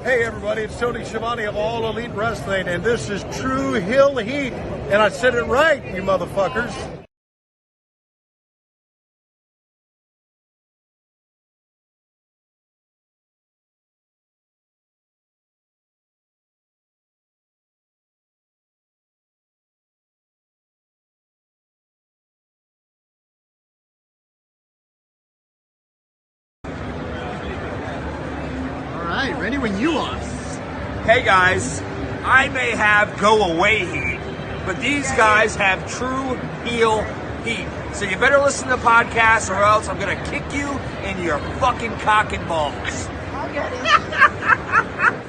Hey everybody, it's Tony Schiavone of All Elite Wrestling, and this is True Hill Heat, and I said it right, you motherfuckers. Alright, ready when you are. Hey guys, I may have go away heat, but these guys have true heel heat. So you better listen to the podcast or else I'm gonna kick you in your fucking cock and balls. I'll get it.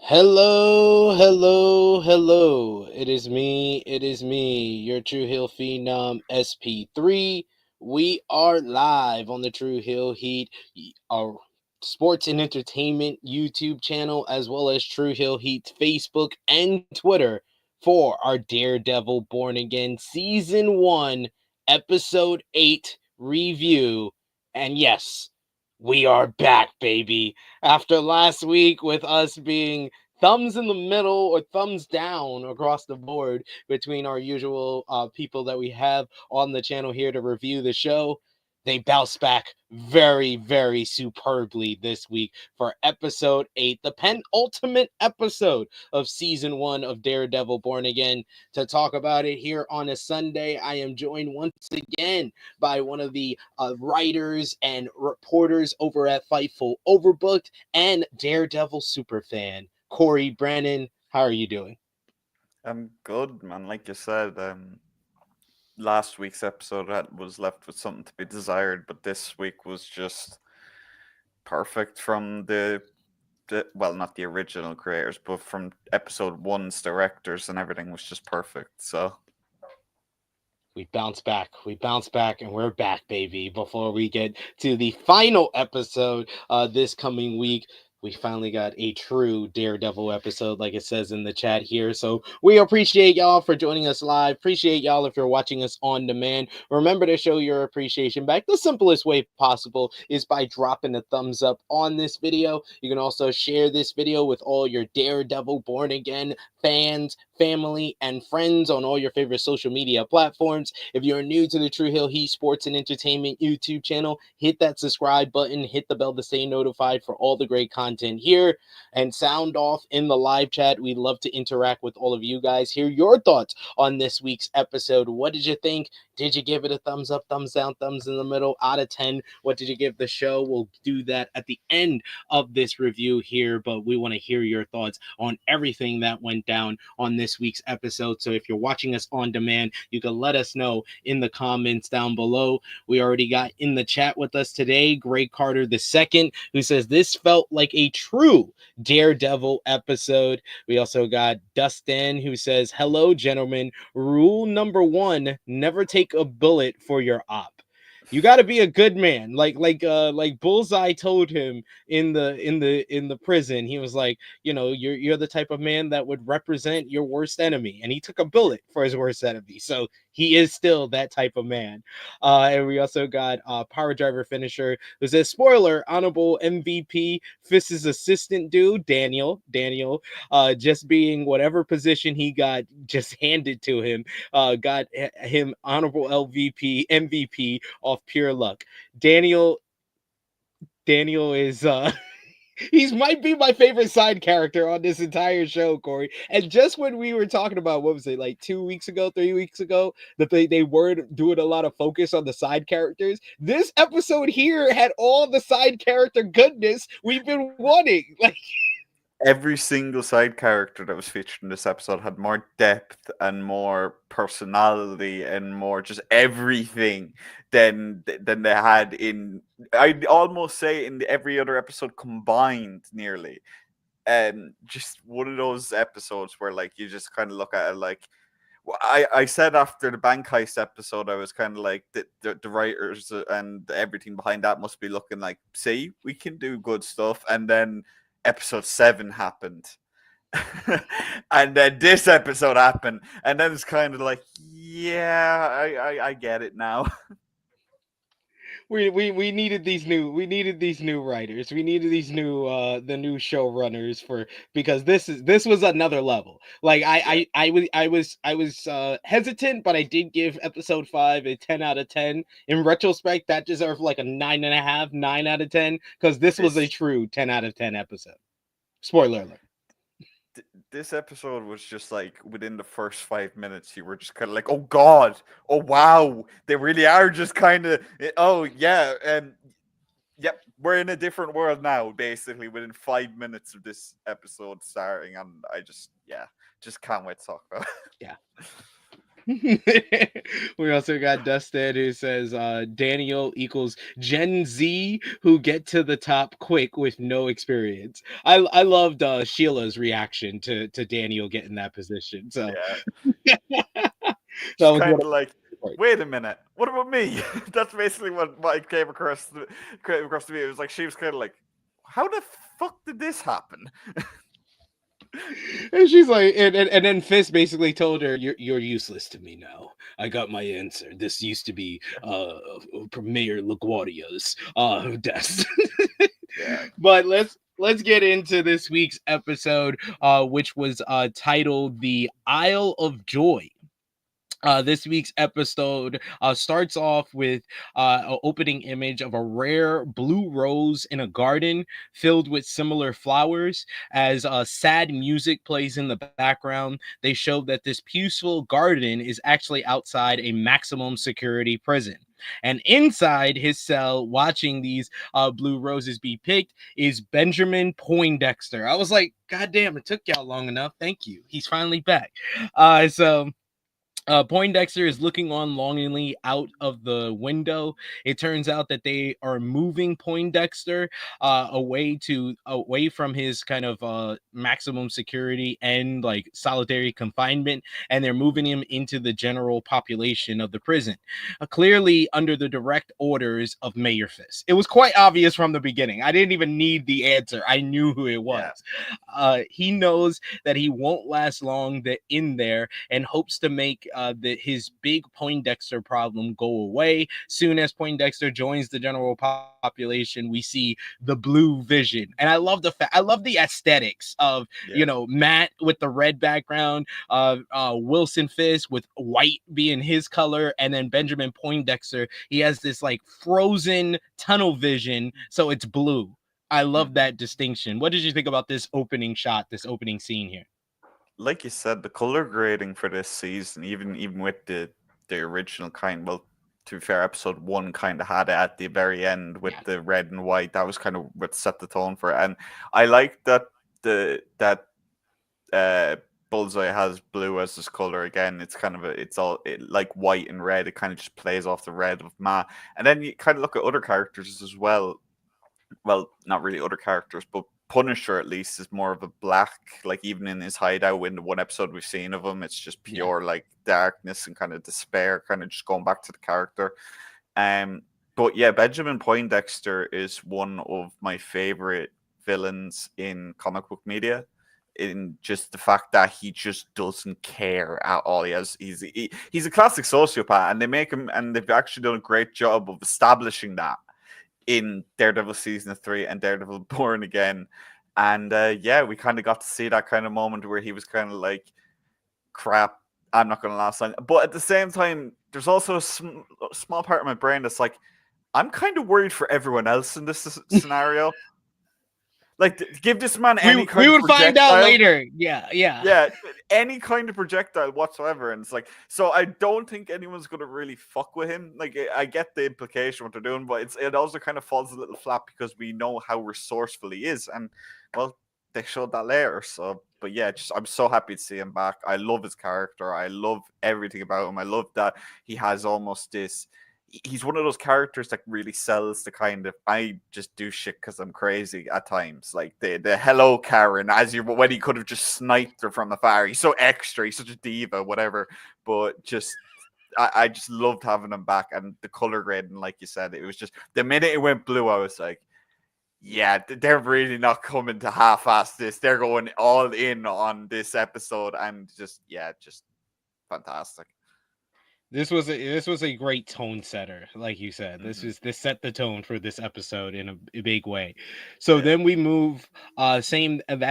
Hello, hello, hello. It is me, your True Hill Phenom SP3. We are live on the True Hill Heat, our sports and entertainment YouTube channel, as well as True Hill Heat's Facebook and Twitter for our Daredevil Born Again Season 1, Episode 8 review. And yes, we are back, baby. After last week with us being thumbs in the middle or thumbs down across the board between our usual people that we have on the channel here to review the show, they bounce back very, very superbly this week for episode 8, the penultimate episode of season 1 of Daredevil Born Again. To talk about it here on a Sunday, I am joined once again by one of the writers and reporters over at Fightful Overbooked and Daredevil superfan, Corey Brennan. How are you doing? I'm good, man. Like you said, last week's episode was left with something to be desired, but this week was just perfect from the well, not the original creators, but from episode 1's directors, and everything was just perfect. So we bounce back, and we're back, baby. Before we get to the final episode this coming week, we finally got a true Daredevil episode, like it says in the chat here. So we appreciate y'all for joining us live. Appreciate y'all if you're watching us on demand. Remember to show your appreciation back. The simplest way possible is by dropping a thumbs up on this video. You can also share this video with all your Daredevil Born Again fans, family, and friends on all your favorite social media platforms. If you're new to the True Hill Heat Sports and Entertainment YouTube channel, hit that subscribe button, hit the bell to stay notified for all the great content here, and sound off in the live chat. We'd love to interact with all of you guys, hear your thoughts on this week's episode. What did you think? Did you give it a thumbs up, thumbs down, thumbs in the middle, out of 10? What did you give the show? We'll do that at the end of this review here, but we want to hear your thoughts on everything that went down on this week's episode. So if you're watching us on demand, you can let us know in the comments down below. We already got in the chat with us today, Greg Carter II, who says this felt like a true Daredevil episode. We also got Dustin, who says, hello, gentlemen. Rule number 1, never take a bullet for your op. You got to be a good man, like Bullseye told him in the prison. He was like, you know, you're the type of man that would represent your worst enemy, and he took a bullet for his worst enemy. So he is still that type of man. And we also got Power Driver Finisher, who says, spoiler, honorable MVP, Fisk's assistant dude, Daniel, just being whatever position he got just handed to him, got him honorable MVP off pure luck. Daniel is he might be my favorite side character on this entire show, Corey. And just when we were talking about, what was it, like 3 weeks ago, that they were doing a lot of focus on the side characters, this episode here had all the side character goodness we've been wanting. Like, every single side character that was featured in this episode had more depth and more personality and more just everything than they had in, I'd almost say, in every other episode combined, nearly. Just one of those episodes where like you just kind of look at it like, well, I said after the bank heist episode, I was kind of like the writers and everything behind that must be looking like, see, we can do good stuff. And then episode 7 happened. And then this episode happened. And then it's kind of like, yeah, I get it now. We needed these new writers. We needed these new the new showrunners for, because this was another level. Like I was hesitant, but I did give episode 5 a 10 out of 10. In retrospect, that deserved like a 9.5, 9 out of 10, because this was a true 10 out of 10 episode. Spoiler alert. This episode was just like, within the first 5 minutes, you were just kind of like, oh God, oh wow, they really are just kind of, oh yeah, yep, we're in a different world now, basically, within 5 minutes of this episode starting, and I just can't wait to talk about it. Yeah. We also got Dustin, who says Daniel equals Gen Z who get to the top quick with no experience. I loved Sheila's reaction to Daniel getting that position. So Yeah. that Just was kind of like, wait a minute, what about me? That's basically what came across to me. It was like, she was kind of like, how the fuck did this happen? And she's like, and then Fisk basically told her, "You're useless to me now. I got my answer. This used to be Premier LaGuardia's desk." Yeah. But let's get into this week's episode, which was titled "The Isle of Joy." This week's episode starts off with an opening image of a rare blue rose in a garden filled with similar flowers. As sad music plays in the background, they show that this peaceful garden is actually outside a maximum security prison. And inside his cell, watching these blue roses be picked, is Benjamin Poindexter. I was like, God damn, it took y'all long enough. Thank you. He's finally back. Poindexter is looking on longingly out of the window. It turns out that they are moving Poindexter away from his kind of maximum security and like solitary confinement, and they're moving him into the general population of the prison, clearly under the direct orders of Mayor Fisk. It was quite obvious from the beginning. I didn't even need the answer. I knew who it was. Yeah. He knows that he won't last long in there, and hopes to make his big Poindexter problem go away. Soon as Poindexter joins the general population, we see the blue vision, and I love the aesthetics of Matt with the red background, Wilson Fisk with white being his color, and then Benjamin Poindexter, he has this like frozen tunnel vision, so it's blue. I love that distinction. What did you think about this opening shot, this opening scene here? Like you said, the color grading for this season, even with the original kind, well, to be fair, episode 1 kind of had it at the very end with the red and white. That was kind of what set the tone for it. And I like that Bullseye has blue as his color again. It's kind of like white and red. It kind of just plays off the red of Ma. And then you kind of look at other characters as well. Well, not really other characters, but Punisher at least is more of a black, like even in his hideout in the one episode we've seen of him, it's just pure like darkness and kind of despair, kind of just going back to the character. But yeah, Benjamin Poindexter is one of my favorite villains in comic book media, in just the fact that he just doesn't care at all. He's a classic sociopath, and they've actually done a great job of establishing that in Daredevil season 3 and Daredevil Born Again. And we kind of got to see that kind of moment where he was kind of like, crap, I'm not going to last long. But at the same time, there's also a small part of my brain that's like, I'm kind of worried for everyone else in this scenario. Like, give this man any kind of projectile. We would find out later. Yeah. Any kind of projectile whatsoever. And it's like, so I don't think anyone's going to really fuck with him. Like, I get the implication what they're doing, but it also kind of falls a little flat because we know how resourceful he is. And, well, they showed that later. So, but yeah, just I'm so happy to see him back. I love his character. I love everything about him. I love that he has almost this. He's one of those characters that really sells the kind of I just do shit because I'm crazy at times. Like the hello Karen, as you when he could have just sniped her from afar. He's so extra. He's such a diva, whatever. But just I just loved having him back, and the color grading, like you said, it was just the minute it went blue, I was like, yeah, they're really not coming to half-ass this. They're going all in on this episode, and just fantastic. This was a great tone setter, like you said. This set the tone for this episode in a big way. So then we move that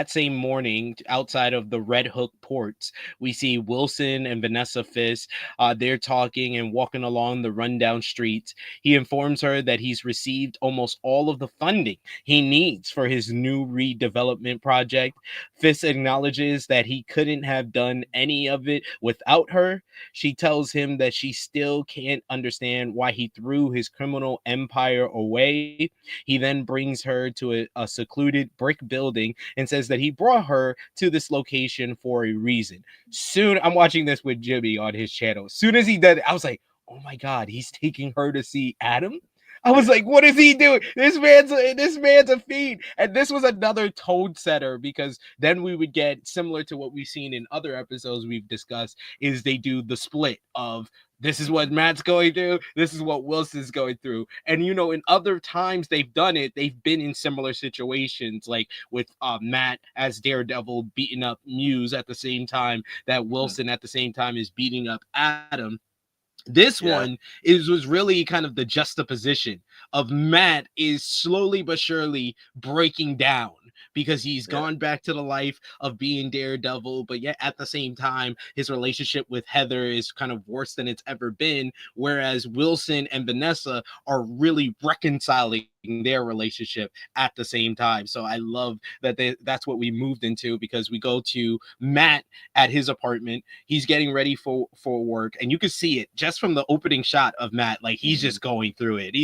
same morning outside of the Red Hook ports. We see Wilson and Vanessa Fisk. They're talking and walking along the rundown streets. He informs her that he's received almost all of the funding he needs for his new redevelopment project. Fisk acknowledges that he couldn't have done any of it without her. She tells him that she still can't understand why he threw his criminal empire away. He then brings her to a secluded brick building and says that he brought her to this location for a reason. Soon, I'm watching this with Jimmy on his channel. As soon as he did it, I was like, oh my God, he's taking her to see Adam? I was like, what is he doing? This man's a fiend. And this was another tone setter, because then we would get similar to what we've seen in other episodes we've discussed, is they do the split of this is what Matt's going through, this is what Wilson's going through. And in other times they've done it, they've been in similar situations, like with Matt as Daredevil beating up Muse at the same time that Wilson at the same time is beating up Adam. This one was really kind of the juxtaposition of Matt is slowly but surely breaking down, because he's gone back to the life of being Daredevil, but yet at the same time, his relationship with Heather is kind of worse than it's ever been, whereas Wilson and Vanessa are really reconciling their relationship at the same time. So I love that that's what we moved into, because we go to Matt at his apartment. He's getting ready for work, and you can see it just from the opening shot of Matt. Like, he's just going through it.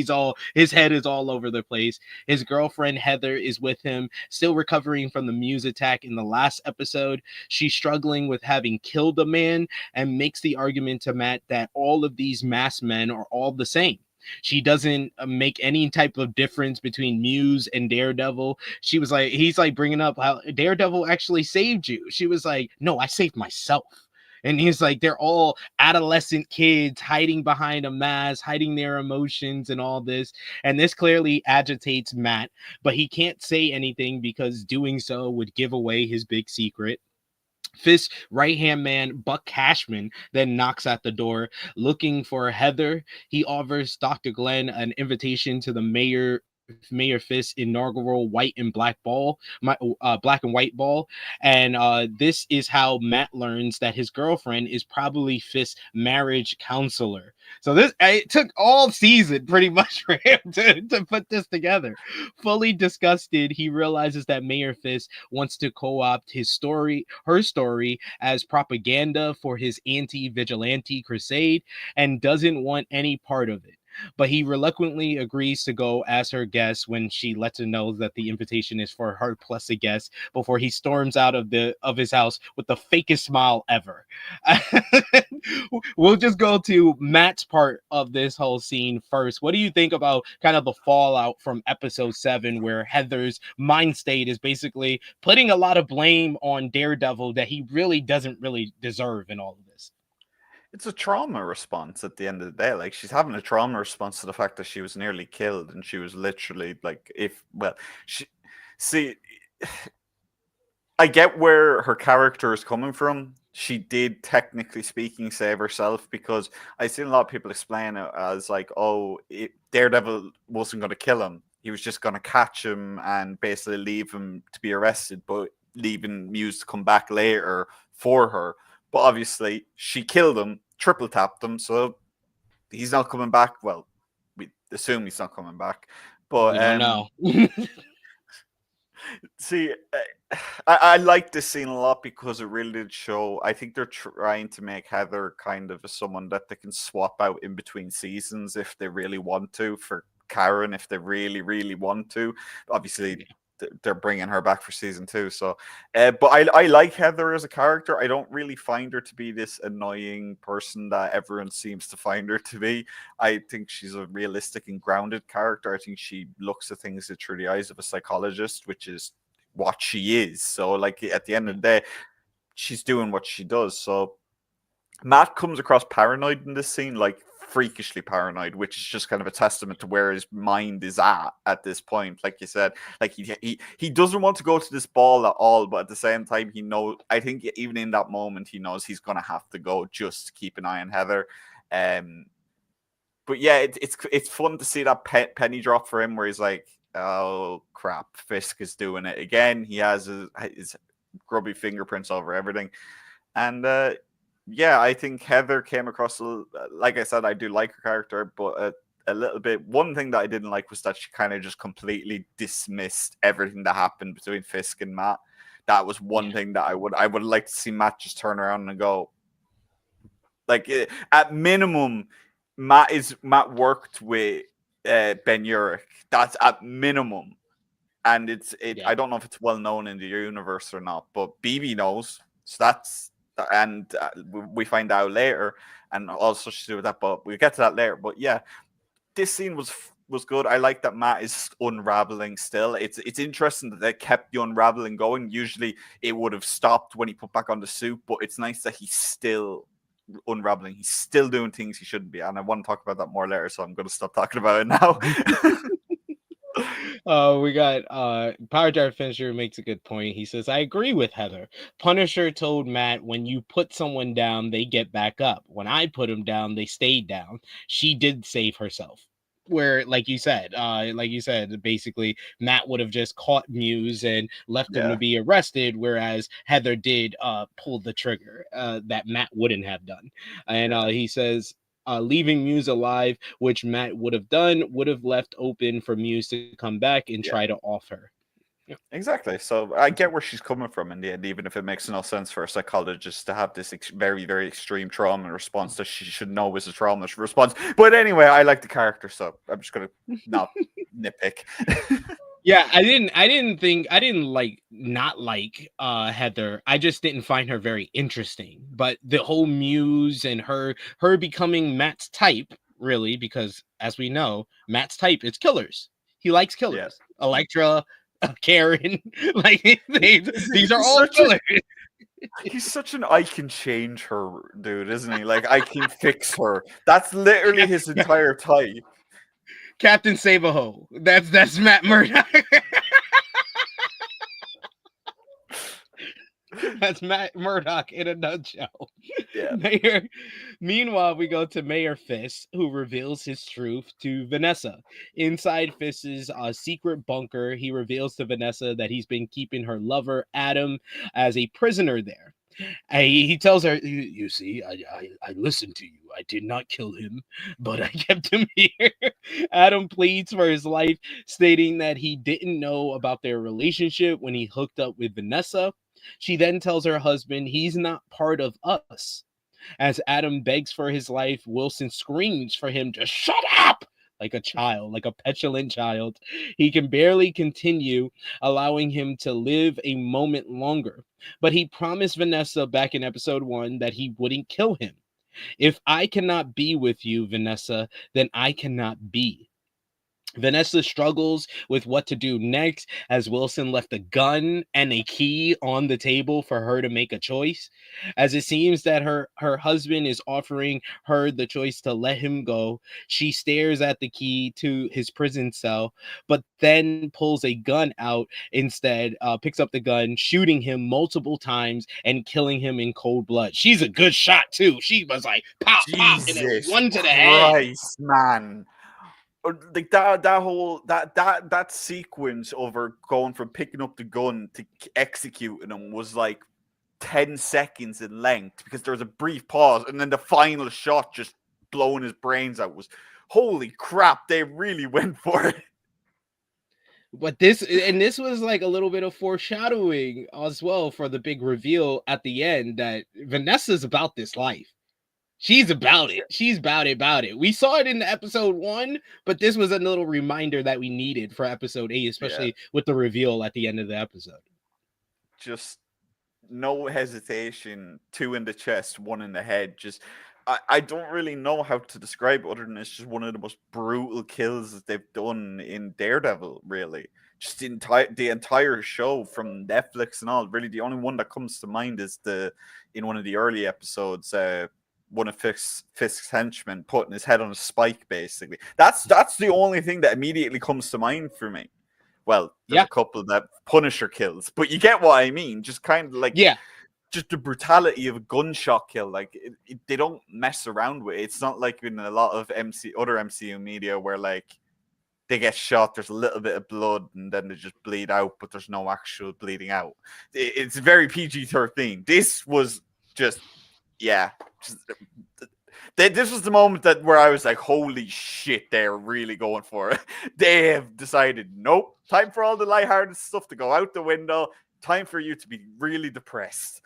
His head is all over the place. His girlfriend Heather is with him, still recovering from the Muse attack in the last episode. She's struggling with having killed a man, and makes the argument to Matt that all of these masked men are all the same. She doesn't make any type of difference between Muse and Daredevil. He's like bringing up how Daredevil actually saved you. She was like, no, I saved myself. And he's like, they're all adolescent kids hiding behind a mask, hiding their emotions and all this. And this clearly agitates Matt, but he can't say anything because doing so would give away his big secret. Fisk's right-hand man, Buck Cashman, then knocks at the door looking for Heather. He offers Dr. Glenn an invitation to the Mayor Fisk's inaugural white and black and white ball. And this is how Matt learns that his girlfriend is probably Fisk's marriage counselor. So it took all season pretty much for him to put this together. Fully disgusted, he realizes that Mayor Fisk wants to co-opt her story as propaganda for his anti-vigilante crusade, and doesn't want any part of it. But he reluctantly agrees to go as her guest when she lets him know that the invitation is for her plus a guest, before he storms out of his house with the fakest smile ever. We'll just go to Matt's part of this whole scene first. What do you think about kind of the fallout from episode 7, where Heather's mind state is basically putting a lot of blame on Daredevil that he really doesn't really deserve in all of this? It's a trauma response at the end of the day. Like, she's having a trauma response to the fact that she was nearly killed, and she was literally like, I get where her character is coming from. She did, technically speaking, save herself, because I've seen a lot of people explain it as like, Daredevil wasn't going to kill him. He was just going to catch him and basically leave him to be arrested, but leaving Muse to come back later for her. But obviously, she killed him, triple tapped him, so he's not coming back. Well, we assume he's not coming back. But we don't know. See, I like this scene a lot because it really did show. I think they're trying to make Heather kind of someone that they can swap out in between seasons if they really want to, for Karen if they really, really want to. Obviously, they're bringing her back for season 2. So, but I like Heather as a character. I don't really find her to be this annoying person that everyone seems to find her to be. I think she's a realistic and grounded character. I think she looks at things through the eyes of a psychologist, which is what she is. So, like, at the end of the day, she's doing what she does. So Matt comes across paranoid in this scene, like freakishly paranoid, which is just kind of a testament to where his mind is at this point. Like you said, like he doesn't want to go to this ball at all, but at the same time, he knows. I think even in that moment, he knows he's gonna have to go just to keep an eye on Heather. But yeah, it's fun to see that penny drop for him, where he's like, "Oh crap, Fisk is doing it again." He has his grubby fingerprints over everything, and yeah, I think Heather came across, like I said, I do like her character, but a little bit. One thing that I didn't like was that she kind of just completely dismissed everything that happened between Fisk and Matt. That was one thing that I would like to see Matt just turn around and go, like, at minimum, Matt worked with Ben Urich. That's at minimum, and I don't know if it's well known in the universe or not, but BB knows, so that's. And we find out later, and also she's doing that, but we'll get to that later. But yeah, this scene was good. I like that Matt is unraveling still. It's interesting that they kept the unraveling going. Usually it would have stopped when he put back on the suit, but it's nice that he's still unraveling. He's still doing things he shouldn't be, and I want to talk about that more later, so I'm going to stop talking about it now. We got Power Drive Finisher makes a good point. He says, I agree with Heather. Punisher told Matt, when you put someone down, they get back up. When I put them down, they stayed down. She did save herself. Where, like you said, basically Matt would have just caught Muse and left him to be arrested, whereas Heather did pull the trigger that Matt wouldn't have done. And he says, leaving Muse alive, which Matt would have done, would have left open for Muse to come back and try to off her. Exactly. So I get where she's coming from in the end, even if it makes no sense for a psychologist to have this very, very extreme trauma response that she should know is a trauma response. But anyway, I like the character, so I'm just going to not nitpick. Yeah, I didn't not like Heather. I just didn't find her very interesting. But the whole Muse and her becoming Matt's type, really, because as we know, Matt's type is killers. He likes killers. Yeah. Elektra, Karen, like these are all killers. He's such an I can change her dude, isn't he? Like, I can fix her. That's literally his entire type. Captain Save-A-Ho. That's Matt Murdock. That's Matt Murdock in a nutshell. Yeah. Meanwhile, we go to Mayor Fisk, who reveals his truth to Vanessa. Inside Fisk's secret bunker, he reveals to Vanessa that he's been keeping her lover, Adam, as a prisoner there. He tells her, you see, I listened to you. I did not kill him, but I kept him here. Adam pleads for his life, stating that he didn't know about their relationship when he hooked up with Vanessa. She then tells her husband he's not part of us. As Adam begs for his life, Wilson screams for him to shut up, like a child, like a petulant child. He can barely continue, allowing him to live a moment longer. But he promised Vanessa back in episode 1 that he wouldn't kill him. If I cannot be with you, Vanessa, then I cannot be. Vanessa struggles with what to do next, as Wilson left a gun and a key on the table for her to make a choice. As it seems that her husband is offering her the choice to let him go, she stares at the key to his prison cell, but then pulls a gun out instead, picks up the gun, shooting him multiple times and killing him in cold blood. She's a good shot too. She was like, pop, pop, and then one to the head. Man. Like that sequence of her going from picking up the gun to executing him was like 10 seconds in length, because there was a brief pause and then the final shot just blowing his brains out was, holy crap, they really went for it. But this was like a little bit of foreshadowing as well for the big reveal at the end that Vanessa's about this life. She's about it. She's about it. We saw it in episode 1, but this was a little reminder that we needed for episode 8, especially with the reveal at the end of the episode. Just no hesitation, 2 in the chest, 1 in the head. Just I don't really know how to describe it other than it's just one of the most brutal kills that they've done in Daredevil, really. Just the entire show from Netflix and all. Really, the only one that comes to mind is in one of the early episodes, one of Fisk's henchmen putting his head on a spike. Basically, that's the only thing that immediately comes to mind for me. Well, there's a couple that Punisher kills, but you get what I mean. Just kind of like just the brutality of a gunshot kill. Like they don't mess around with it. It's not like in a lot of other MCU media where like they get shot, there's a little bit of blood, and then they just bleed out, but there's no actual bleeding out. It's very PG-13. This was just, this was the moment where I was like, holy shit, they're really going for it. They have decided, nope, time for all the lighthearted stuff to go out the window. Time for you to be really depressed.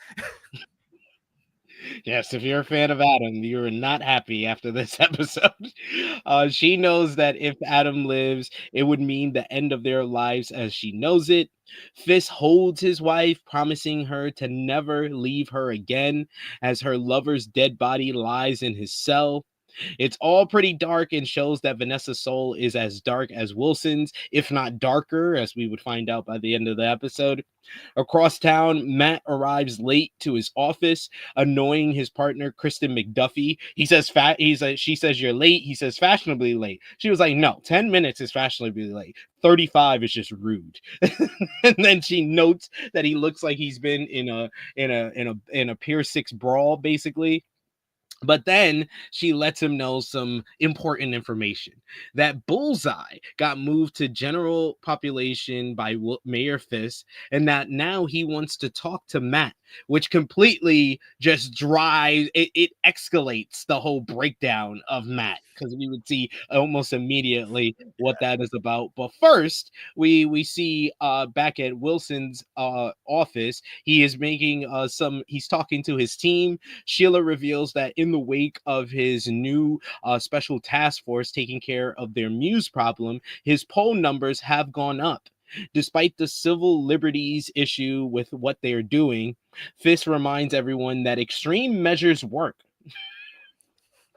Yes, if you're a fan of Adam, you're not happy after this episode. She knows that if Adam lives, it would mean the end of their lives as she knows it. Fisk holds his wife, promising her to never leave her again, as her lover's dead body lies in his cell. It's all pretty dark and shows that Vanessa's soul is as dark as Wilson's, if not darker, as we would find out by the end of the episode. Across town, Matt arrives late to his office, annoying his partner, Kristen McDuffie. She says, you're late. He says, fashionably late. She was like, no, 10 minutes is fashionably late. 35 is just rude. And then she notes that he looks like he's been in a Pier 6 brawl, basically. But then she lets him know some important information, that Bullseye got moved to general population by Mayor Fisk, and that now he wants to talk to Matt, which completely just it escalates the whole breakdown of Matt, because we would see almost immediately what that is about. But first, we see back at Wilson's office, he is making he's talking to his team. Sheila reveals that in the wake of his new special task force taking care of their Muse problem, his poll numbers have gone up. Despite the civil liberties issue with what they're doing, Fisk reminds everyone that extreme measures work.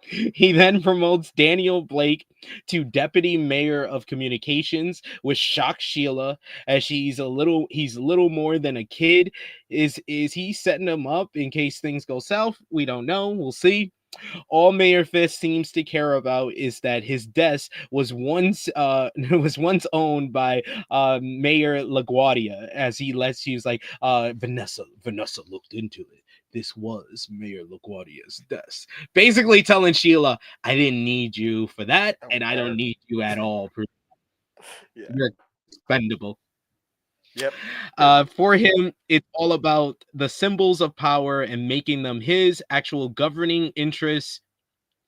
He then promotes Daniel Blake to deputy mayor of communications, which shocks Sheila, as he's a little more than a kid. Is he setting him up in case things go south? We don't know. We'll see. All Mayor Fisk seems to care about is that his desk was once owned by Mayor LaGuardia, as he was like, Vanessa looked into it. This was Mayor LaGuardia's desk. Basically telling Sheila, I didn't need you for that, and I don't need you at all. You're expendable. Yep. For him, it's all about the symbols of power and making them his. Actual governing interests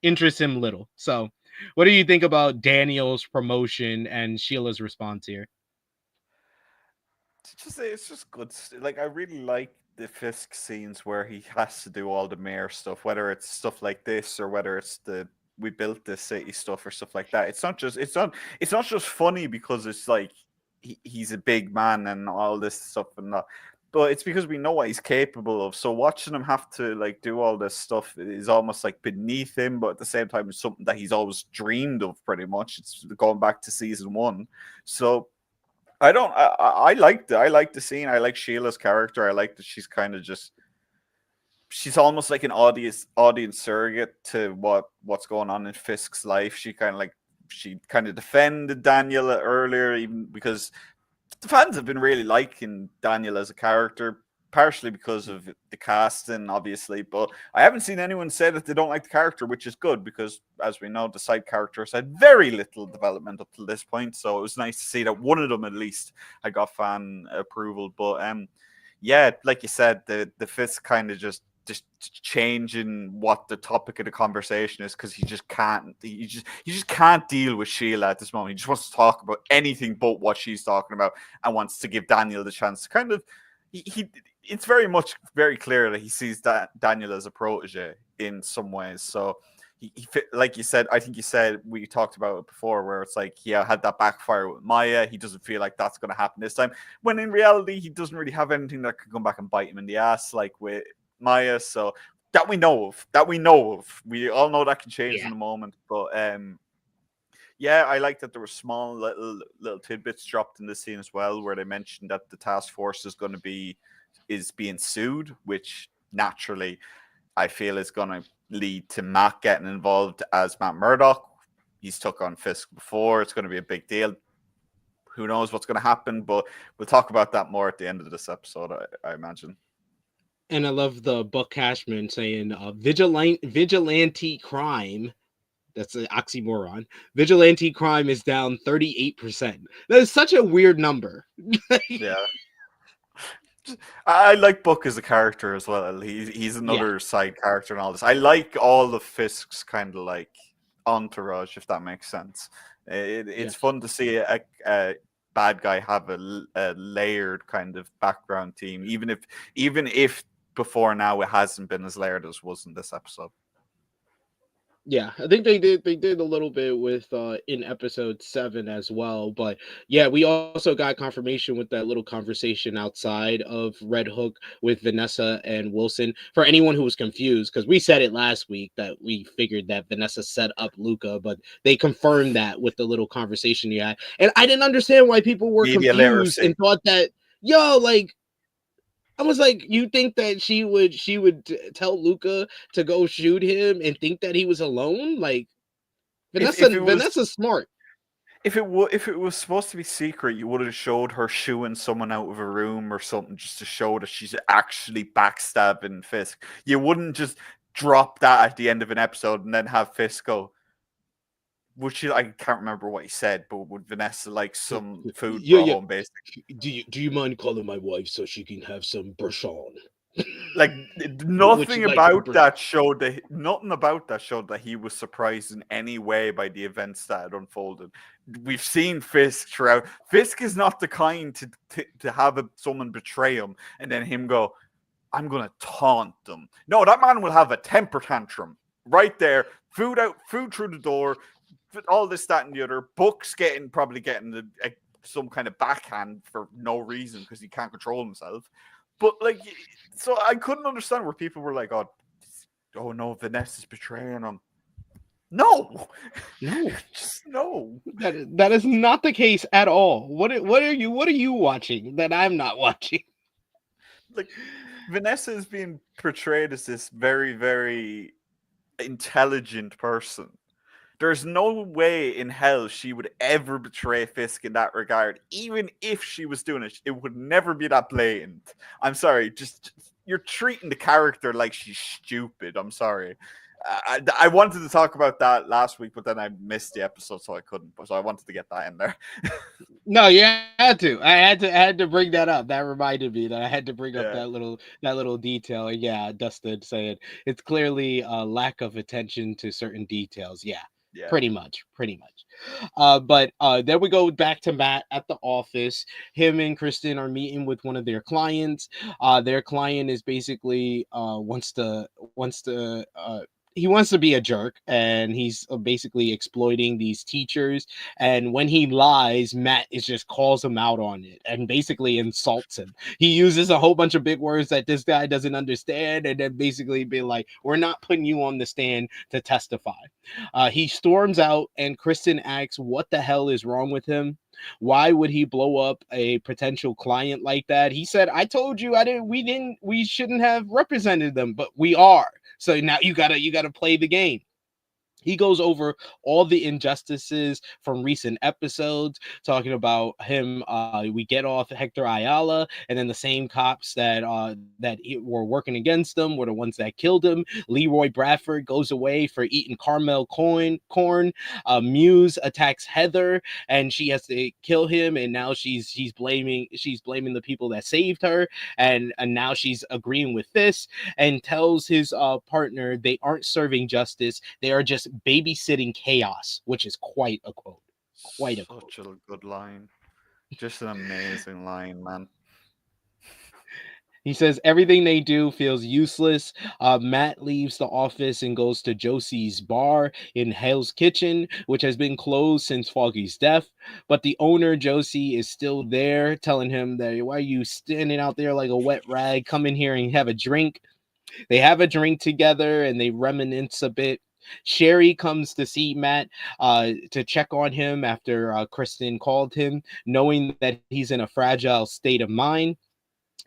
him little. So, what do you think about Daniel's promotion and Sheila's response here? It's just good. Like, I really like the Fisk scenes where he has to do all the mayor stuff, whether it's stuff like this or whether it's we built this city stuff or stuff like that. It's not just funny because it's like he's a big man and all this stuff and that, but it's because we know what he's capable of. So watching him have to like do all this stuff is almost like beneath him, but at the same time it's something that he's always dreamed of. Pretty much, it's going back to season 1. So I liked it. I like the scene. I like Sheila's character. I like that she's kind of she's almost like an audience surrogate to what's going on in Fisk's life. She kind of defended Daniel earlier, even because the fans have been really liking Daniel as a character, partially because of the casting, obviously. But I haven't seen anyone say that they don't like the character, which is good because, as we know, the side characters had very little development up to this point. So it was nice to see that one of them at least had got fan approval. But yeah, like you said, the Fisk kind of just changing what the topic of the conversation is, because he just can't deal with Sheila at this moment. He just wants to talk about anything but what she's talking about, and wants to give Daniel the chance to it's very clear that he sees Daniel as a protege. in some ways. So like you said, I think you said, we talked about it before, where it's like he had that backfire with Maya. He doesn't feel like that's going to happen this time, when in reality he doesn't really have anything that could come back and bite him in the ass like with Maya. So that we know of. We all know that can change in a moment, but yeah, I like that there were small little tidbits dropped in this scene as well, where they mentioned that the task force is being sued, which naturally I feel is going to lead to Matt getting involved as Matt Murdock. He's took on Fisk before. It's going to be a big deal. Who knows what's going to happen, but we'll talk about that more at the end of this episode, I imagine. And I love the Buck Cashman saying vigilante crime. That's an oxymoron. Vigilante crime is down 38%. That is such a weird number. Yeah. I like Buck as a character as well. He's another side character in all this. I like all of Fisk's kind of like entourage, if that makes sense. It's fun to see a bad guy have a layered kind of background team, even if before now it hasn't been as layered as was in this episode. Yeah, I think they did a little bit with in episode 7 as well, but yeah, we also got confirmation with that little conversation outside of Red Hook with Vanessa and Wilson. For anyone who was confused, because we said it last week that we figured that Vanessa set up Luca, but they confirmed that with the little conversation you had, and I didn't understand why people were Media confused literacy. and thought that I was like, you think that she would tell Luca to go shoot him and think that he was alone? Like, Vanessa's smart. If it was supposed to be secret, you would have showed her shooing someone out of a room or something, just to show that she's actually backstabbing Fisk. You wouldn't just drop that at the end of an episode and then have Fisk go, I can't remember what he said, but would Vanessa like some food brought home, basically? Do you mind calling my wife so she can have some brushon? Like nothing about that showed that he was surprised in any way by the events that had unfolded. We've seen Fisk throughout. Fisk is not the kind to have someone betray him and then him go, I'm gonna taunt them. No, that man will have a temper tantrum right there. Food through the door. All this, that, and the other. Buck's probably getting some kind of backhand for no reason because he can't control himself. But like, so I couldn't understand where people were like, "Oh no, Vanessa's betraying him." No, just no. That is not the case at all. What are you watching that I'm not watching? Like, Vanessa is being portrayed as this very, very intelligent person. There's no way in hell she would ever betray Fisk in that regard. Even if she was doing it, it would never be that blatant. I'm sorry, just you're treating the character like she's stupid. I'm sorry. I wanted to talk about that last week, but then I missed the episode, so I couldn't. So I wanted to get that in there. No, you had to. I had to bring that up. That reminded me that I had to bring up that little detail. Yeah, Dustin saying it's clearly a lack of attention to certain details. Yeah. Pretty much. But then we go back to Matt at the office. Him and Kristen are meeting with one of their clients. Their client is basically wants to he wants to be a jerk, and he's basically exploiting these teachers. And when he lies, Matt just calls him out on it and basically insults him. He uses a whole bunch of big words that this guy doesn't understand, and then basically be like, we're not putting you on the stand to testify. He storms out, and Kristen asks what the hell is wrong with him. Why would he blow up a potential client like that? He said, I told you we shouldn't have represented them, but we are. So now you gotta play the game. He goes over all the injustices from recent episodes, talking about him. We get off Hector Ayala, and then the same cops that were working against him were the ones that killed him. Leroy Bradford goes away for eating caramel corn. Muse attacks Heather, and she has to kill him. And now she's blaming the people that saved her, and now she's agreeing with this, and tells his partner they aren't serving justice; they are just babysitting chaos, which is quite a quote. Such a good line. Just an amazing line, man. He says everything they do feels useless. Matt leaves the office and goes to Josie's bar in Hell's Kitchen, which has been closed since Foggy's death. But the owner, Josie, is still there, telling him that, why are you standing out there like a wet rag? Come in here and have a drink. They have a drink together and they reminisce a bit. Sherry comes to see Matt to check on him after Kristen called him, knowing that he's in a fragile state of mind.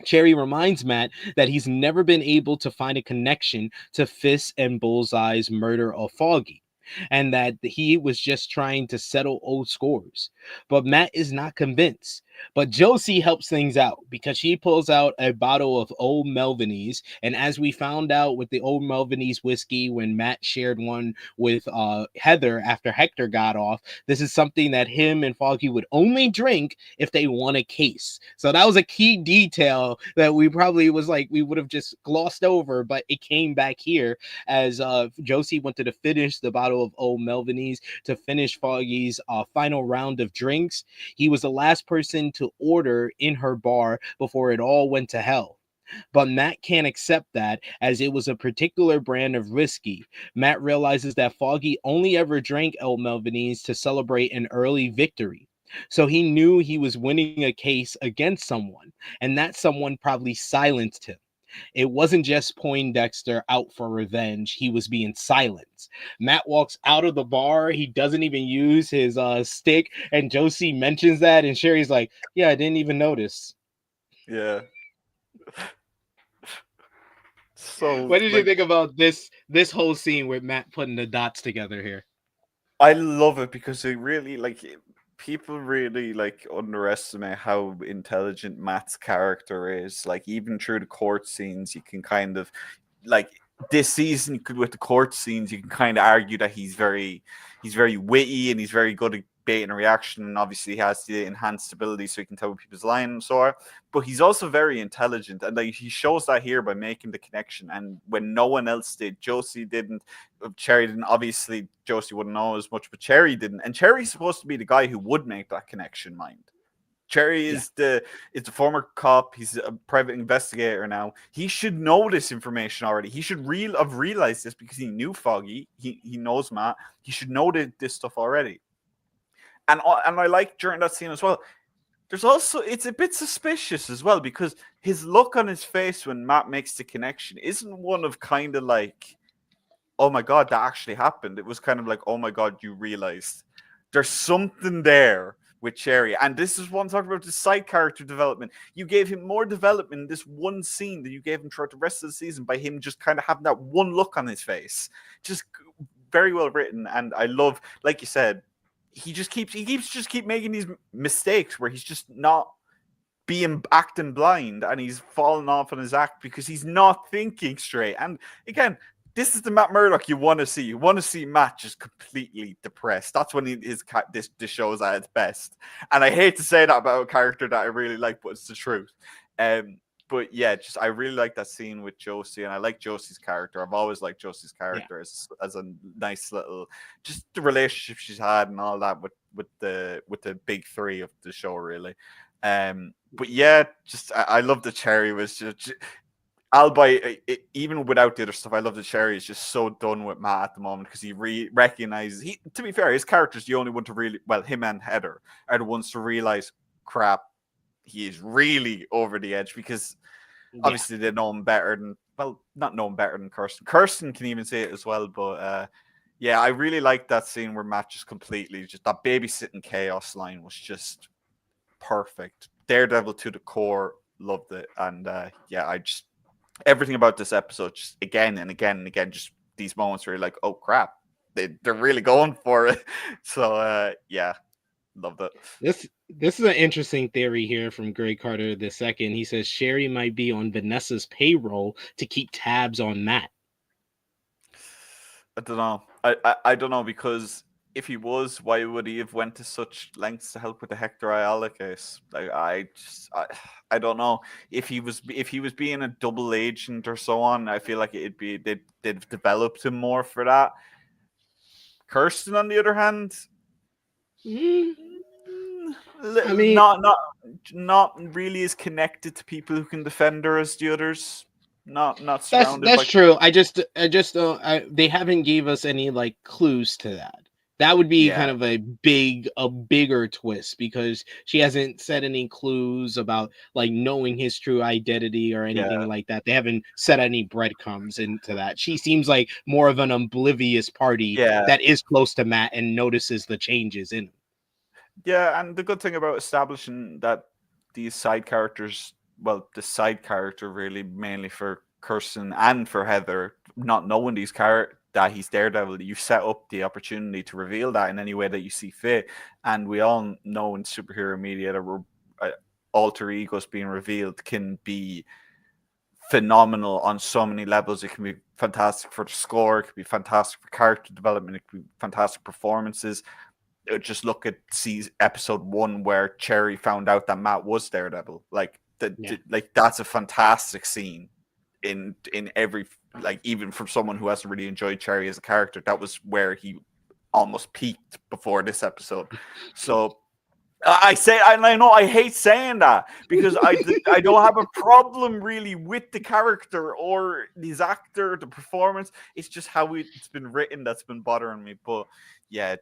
Cherry reminds Matt that he's never been able to find a connection to Fisk and Bullseye's murder of Foggy, and that he was just trying to settle old scores. But Matt is not convinced. But Josie helps things out because she pulls out a bottle of Old Melvinese, and as we found out with the Old Melvinese whiskey when Matt shared one with Heather after Hector got off, this is something that him and Foggy would only drink if they won a case. So that was a key detail that we probably was like we would have just glossed over, but it came back here as Josie wanted to finish the bottle of Old Melvinese to finish Foggy's final round of drinks. He was the last person to order in her bar before it all went to hell. But Matt can't accept that as it was a particular brand of whiskey. Matt realizes that Foggy only ever drank Old Melvinese to celebrate an early victory. So he knew he was winning a case against someone, and that someone probably silenced him. It wasn't just Poindexter out for revenge. He was being silenced. Matt walks out of the bar. He doesn't even use his stick. And Josie mentions that. And Sherry's like, yeah, I didn't even notice. Yeah. So What did you think about this whole scene with Matt putting the dots together here? I love it because it really people really underestimate how intelligent Matt's character is. Like even through the court scenes, you can kind of this season with the court scenes, you can kind of argue that he's very witty and he's very good at bait and reaction, and obviously he has the enhanced ability so he can tell what people's lying and so on. But he's also very intelligent, and he shows that here by making the connection. And when no one else did, Josie didn't, Cherry didn't. Obviously, Josie wouldn't know as much, but Cherry didn't. And Cherry's supposed to be the guy who would make that connection, mind. Cherry is the former cop. He's a private investigator now. He should know this information already. He should have realized this because he knew Foggy. He knows Matt. He should know this stuff already. And I like during that scene as well, there's also, it's a bit suspicious as well because his look on his face when Matt makes the connection isn't one of kind of like, oh my God, that actually happened. It was kind of like, oh my God, you realized. There's something there with Cherry. And this is what I'm talking about, the side character development. You gave him more development in this one scene than you gave him throughout the rest of the season by him just kind of having that one look on his face. Just very well written. And I love, like you said, he keeps making these mistakes where he's just not acting blind and he's falling off on his act because he's not thinking straight. And again, this is the Matt Murdock you want to see. You want to see Matt just completely depressed. That's when this show is at its best. And I hate to say that about a character that I really like, but it's the truth. But yeah, I really like that scene with Josie, and I like Josie's character. I've always liked Josie's character as a nice little, just the relationship she's had and all that with the big three of the show, really. But yeah, I love the Cherry was just I'll buy it, even without the other stuff. I love that Cherry is just so done with Matt at the moment because he recognizes. To be fair, his character's the only one to really, well, him and Heather are the ones to realize, crap, he is really over the edge because obviously they know him better than, well, not know him better than Kirsten. Kirsten can even say it as well, but yeah, I really like that scene where Matt just completely, just that babysitting chaos line was just perfect. Daredevil to the core, loved it, and yeah, everything about this episode, just again and again and again, just these moments where you're like, oh crap, they're really going for it. So yeah, loved it. This is an interesting theory here from Greg Carter II. He says Sherry might be on Vanessa's payroll to keep tabs on Matt. I don't know. I don't know, because if he was, why would he have went to such lengths to help with the Hector Ayala case? Like I don't know. If he was being a double agent or so on, I feel like they'd developed him more for that. Kirsten, on the other hand, I mean, Not really as connected to people who can defend her as the others. Not surrounded that's by. true. I just don't. They haven't gave us any like clues to that. That would be Yeah, kind of a bigger twist because she hasn't said any clues about like knowing his true identity or anything yeah, like that. They haven't set any breadcrumbs into that. She seems like more of an oblivious party yeah. that is close to Matt and notices the changes in him. Yeah, and the good thing about establishing that these side characters, well, the side character really mainly for Kirsten and for Heather, not knowing that he's Daredevil, you set up the opportunity to reveal that in any way that you see fit. And we all know in superhero media that alter egos being revealed can be phenomenal on so many levels. It can be fantastic for the score, it can be fantastic for character development, it can be fantastic performances. Just look at episode 1 where Cherry found out that Matt was Daredevil. Like like that's a fantastic scene in every, like, even from someone who hasn't really enjoyed Cherry as a character, that was where he almost peaked before this episode. So I know I hate saying that because I don't have a problem really with the character or his actor, the performance. It's just how it's been written that's been bothering me. But yeah,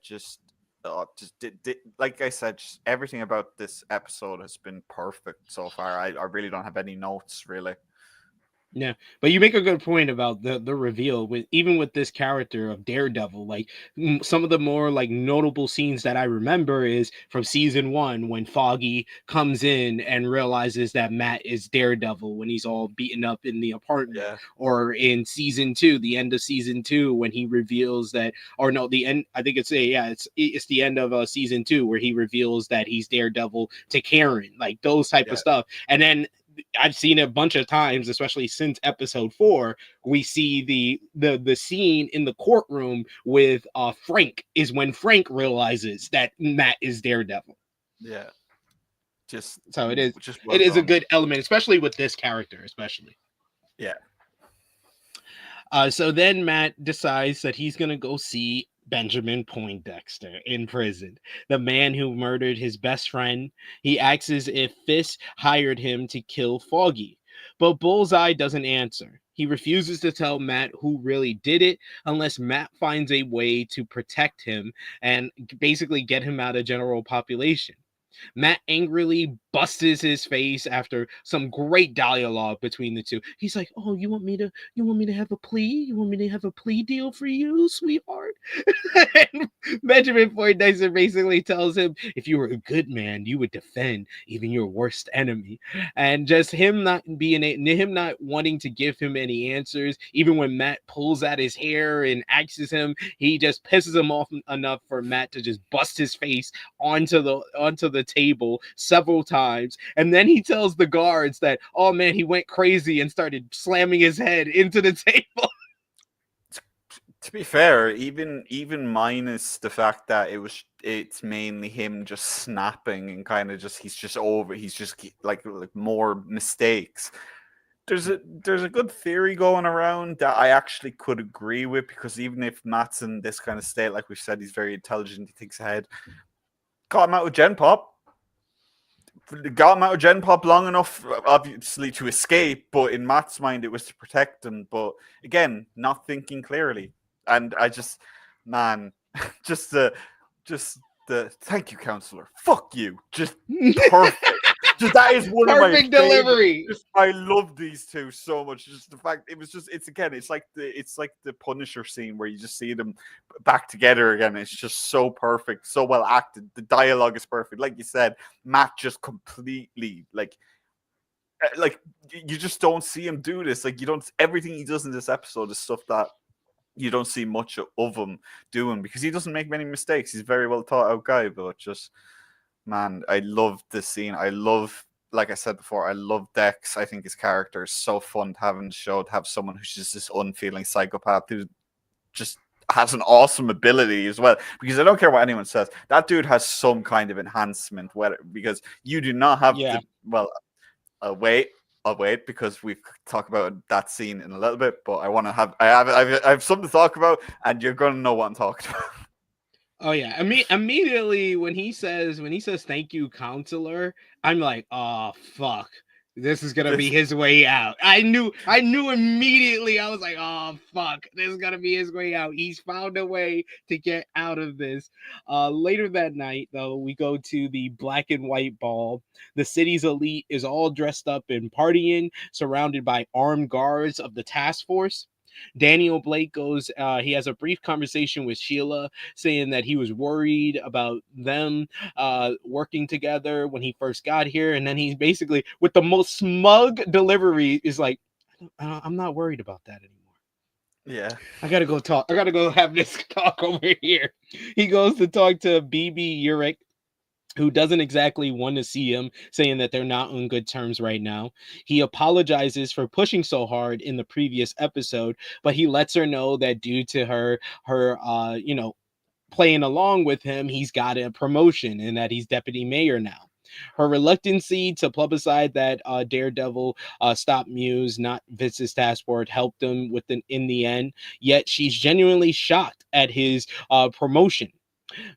like I said, just everything about this episode has been perfect so far. I really don't have any notes really. Yeah, but you make a good point about the reveal with even with this character of Daredevil. Like some of the more like notable scenes that I remember is from season 1 when Foggy comes in and realizes that Matt is Daredevil when he's all beaten up in the apartment, Yeah, or in season 2, the end of season 2 when he reveals that, or no, the end. I think it's the end of season 2 where he reveals that he's Daredevil to Karen, like those type of yeah, stuff, and then I've seen it a bunch of times, especially since episode 4. We see the scene in the courtroom with Frank is when Frank realizes that Matt is Daredevil. yeah. Just So it is well it is a done. good element, especially with this character, especially. Yeah. So then Matt decides that he's gonna go see Benjamin Poindexter in prison, the man who murdered his best friend. He asks if Fisk hired him to kill Foggy, but Bullseye doesn't answer. He refuses to tell Matt who really did it unless Matt finds a way to protect him and basically get him out of general population. Matt angrily busts his face after some great dialogue between the two. He's like, "Oh, you want me to have a plea? You want me to have a plea deal for you, sweetheart?" And Benjamin Poindexter basically tells him, "If you were a good man, you would defend even your worst enemy." And just him not wanting to give him any answers, even when Matt pulls at his hair and axes him, he just pisses him off enough for Matt to just bust his face onto the table several times, and then he tells the guards that, oh man, he went crazy and started slamming his head into the table. To be fair, even minus the fact that it's mainly him just snapping and kind of just he's just like more mistakes. There's a good theory going around that I actually could agree with, because even if Matt's in this kind of state, like we've said, he's very intelligent, he thinks ahead. Got him out with Gen Pop. Got him out of Gen Pop long enough, obviously, to escape, but in Matt's mind, it was to protect him. But again, not thinking clearly. And I just, man, just the thank you, counselor. Fuck you. Just perfect. Just that is one of my Perfect delivery. Just, I love these two so much. Just the fact it's like the Punisher scene where you just see them back together again. It's just so perfect, so well acted. The dialogue is perfect. Like you said, Matt just completely like you just don't see him do this. Like, you don't, everything he does in this episode is stuff that you don't see much of him doing, because he doesn't make many mistakes. He's a very well thought out guy, but just, man, I love this scene. Like I said before, I love Dex. I think his character is so fun to have in the show, to have someone who's just this unfeeling psychopath who just has an awesome ability as well. Because I don't care what anyone says, that dude has some kind of enhancement, because you do not have I'll wait because we talk about that scene in a little bit, but I have something to talk about, and you're gonna know what I'm talking about. Oh yeah. Immediately when he says thank you, counselor, I'm like, oh fuck. This is gonna be This, his way out. I knew immediately. I was like, oh fuck, this is gonna be his way out. He's found a way to get out of this. Later that night, though, we go to the black and white ball. The city's elite is all dressed up and partying, surrounded by armed guards of the task force. Daniel Blake goes, he has a brief conversation with Sheila, saying that he was worried about them working together when he first got here. And then he's basically, with the most smug delivery, is like, I'm not worried about that anymore. yeah. I gotta go talk. I gotta go have this talk over here. He goes to talk to BB Urich, who doesn't exactly want to see him, saying that they're not on good terms right now. He apologizes for pushing so hard in the previous episode, but he lets her know that due to her playing along with him, he's got a promotion and that he's deputy mayor now. Her reluctancy to publicize that Daredevil stopped Muse, not Vince's task force, helped him in the end. Yet she's genuinely shocked at his promotion.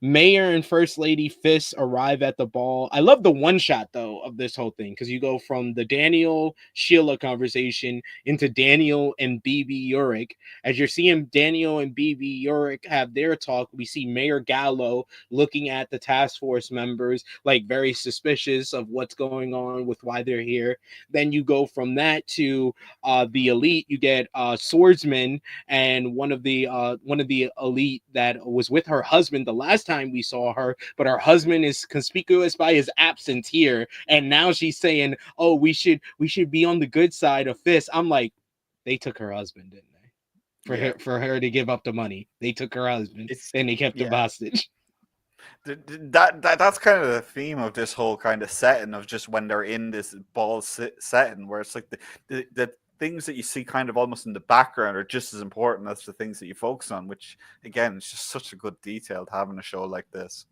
Mayor and First Lady Fisk arrive at the ball. I love the one shot though of this whole thing, because you go from the Daniel Sheila conversation into Daniel and BB Urich. As you're seeing Daniel and BB Urich have their talk, we see Mayor Gallo looking at the task force members like very suspicious of what's going on with why they're here. Then you go from that to the elite. You get swordsman and one of the elite that was with her husband the last time we saw her, but her husband is conspicuous by his absence here, and now she's saying, oh, we should be on the good side of Fisk. I'm like, they took her husband, didn't they, for her to give up the money? They took her husband and they kept him hostage. That's kind of the theme of this whole kind of setting of just when they're in this ball setting, where it's like the things that you see kind of almost in the background are just as important as the things that you focus on, which again is just such a good detail to have in a show like this.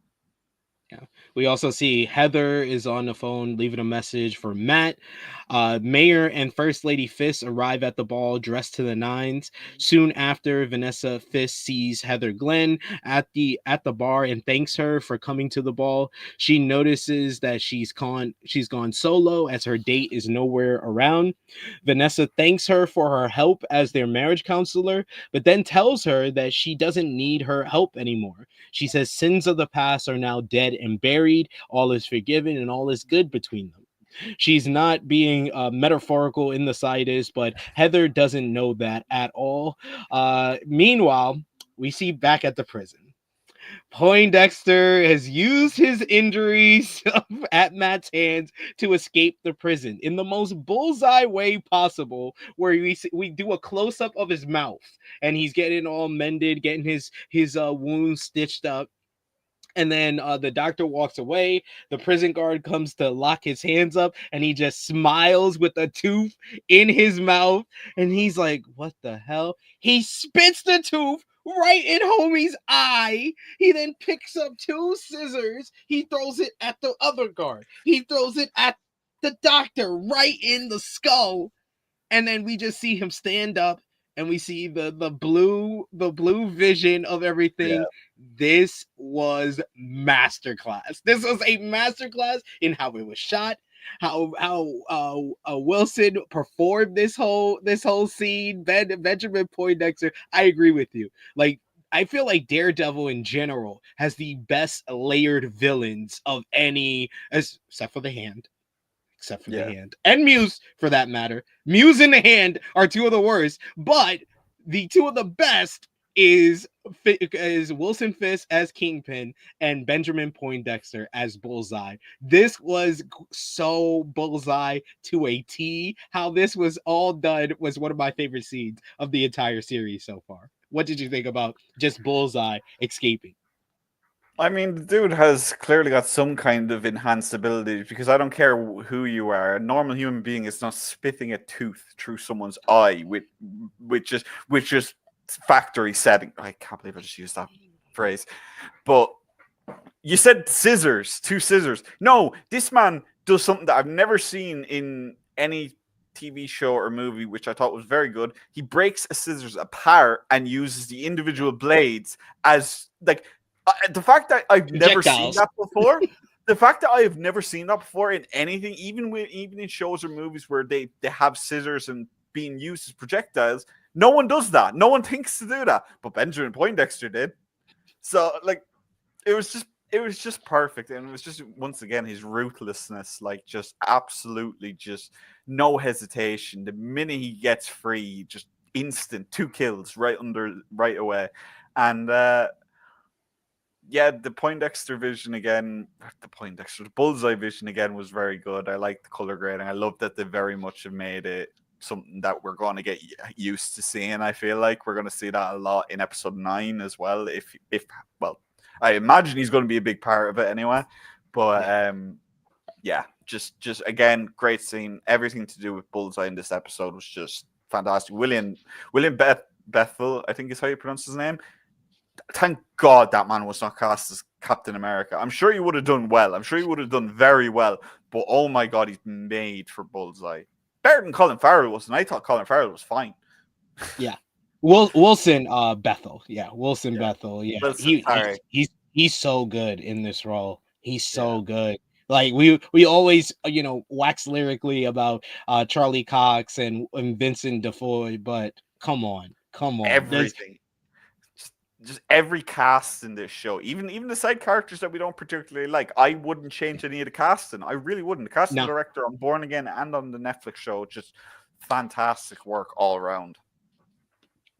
Yeah. We also see Heather is on the phone leaving a message for Matt. Mayor and First Lady Fisk arrive at the ball dressed to the nines. Soon after, Vanessa Fisk sees Heather Glenn at the bar and thanks her for coming to the ball. She notices that she's gone solo as her date is nowhere around. Vanessa thanks her for her help as their marriage counselor, but then tells her that she doesn't need her help anymore. She says sins of the past are now dead and buried, all is forgiven, and all is good between them. She's not being metaphorical in the slightest, but Heather doesn't know that at all. Meanwhile, we see back at the prison, Poindexter has used his injuries at Matt's hands to escape the prison in the most bullseye way possible, where we do a close-up of his mouth and he's getting all mended, getting his wounds stitched up. And then the doctor walks away. The prison guard comes to lock his hands up, and he just smiles with a tooth in his mouth. And he's like, what the hell? He spits the tooth right in homie's eye. He then picks up two scissors. He throws it at the other guard. He throws it at the doctor right in the skull. And then we just see him stand up, and we see the blue vision of everything. Yeah. This was masterclass. This was a masterclass in how it was shot, how Wilson performed this whole scene. Benjamin Poindexter, I agree with you. Like, I feel like Daredevil in general has the best layered villains of any, except for the Hand. The Hand and Muse, for that matter. Muse and the Hand are two of the worst, but the two of the best is Wilson Fisk as Kingpin and Benjamin Poindexter as Bullseye. This was so Bullseye to a T. How this was all done was one of my favorite scenes of the entire series so far. What did you think about just Bullseye escaping? I mean, the dude has clearly got some kind of enhanced ability, because I don't care who you are. A normal human being is not spitting a tooth through someone's eye with just factory setting. I can't believe I just used that phrase. But you said scissors, two scissors. No, this man does something that I've never seen in any TV show or movie, which I thought was very good. He breaks a scissors apart and uses the individual blades as like The fact that I've never seen Projectiles. that before, the fact that I have never seen that before in anything, even in shows or movies where they have scissors and being used as projectiles, no one does that. No one thinks to do that, but Benjamin Poindexter did. So like, it was just perfect, and it was just once again his ruthlessness, like just absolutely just no hesitation. The minute he gets free, just instant 2 kills right away, and yeah, the Bullseye vision again was very good. I like the color grading. I love that they very much have made it something that we're going to get used to seeing. I feel like we're going to see that a lot in episode 9 as well. If well, I imagine he's going to be a big part of it anyway. But yeah, just again, great scene. Everything to do with Bullseye in this episode was just fantastic. William Bethel, I think is how you pronounce his name. Thank God that man was not cast as Captain America. I'm sure he would have done well. I'm sure he would have done very well. But oh my God, he's made for Bullseye. Better than Colin Farrell was, and I thought Colin Farrell was fine. Yeah. Wilson Bethel. Yeah, Wilson Bethel. Yeah. Wilson, He's so good in this role. He's so good. Like we always wax lyrically about Charlie Cox and Vincent Defoe, but come on. Everything. Just every cast in this show, even the side characters that we don't particularly like, I wouldn't change any of the casting. I really wouldn't. The casting director on Born Again and on the Netflix show, just fantastic work all around.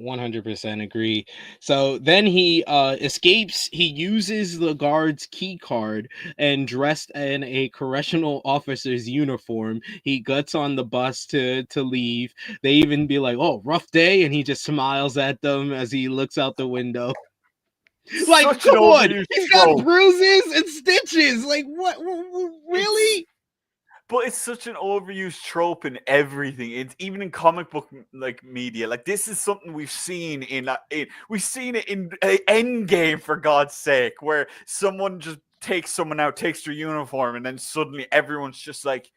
100% agree. So then he escapes. He uses the guard's key card and dressed in a correctional officer's uniform. He gets on the bus to leave. They even be like, "Oh, rough day," and he just smiles at them as he looks out the window. Like, come on, he's got bruises and stitches. Like, what? Really? But it's such an overused trope in everything. It's even in comic book like media. Like, this is something we've seen we've seen it in Endgame, for God's sake, where someone just takes someone out, takes their uniform, and then suddenly everyone's just like,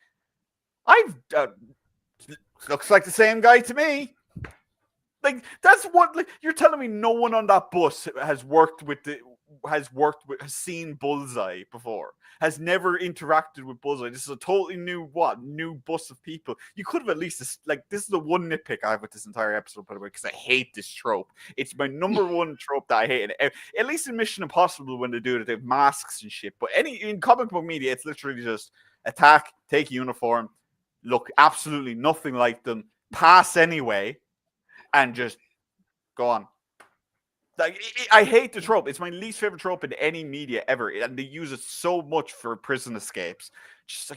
looks like the same guy to me. Like, that's what, like, you're telling me no one on that bus has seen Bullseye before, has never interacted with Bullseye. This is a totally new bus of people. You could have at least, like, this is the one nitpick I have with this entire episode, by the way, because I hate this trope. It's my number one trope that I hate. And at least in Mission Impossible, when they do it, they have masks and shit. But in comic book media, it's literally just attack, take a uniform, look absolutely nothing like them, pass anyway, and just go on. Like, I hate the trope. It's my least favorite trope in any media ever, and they use it so much for prison escapes. Just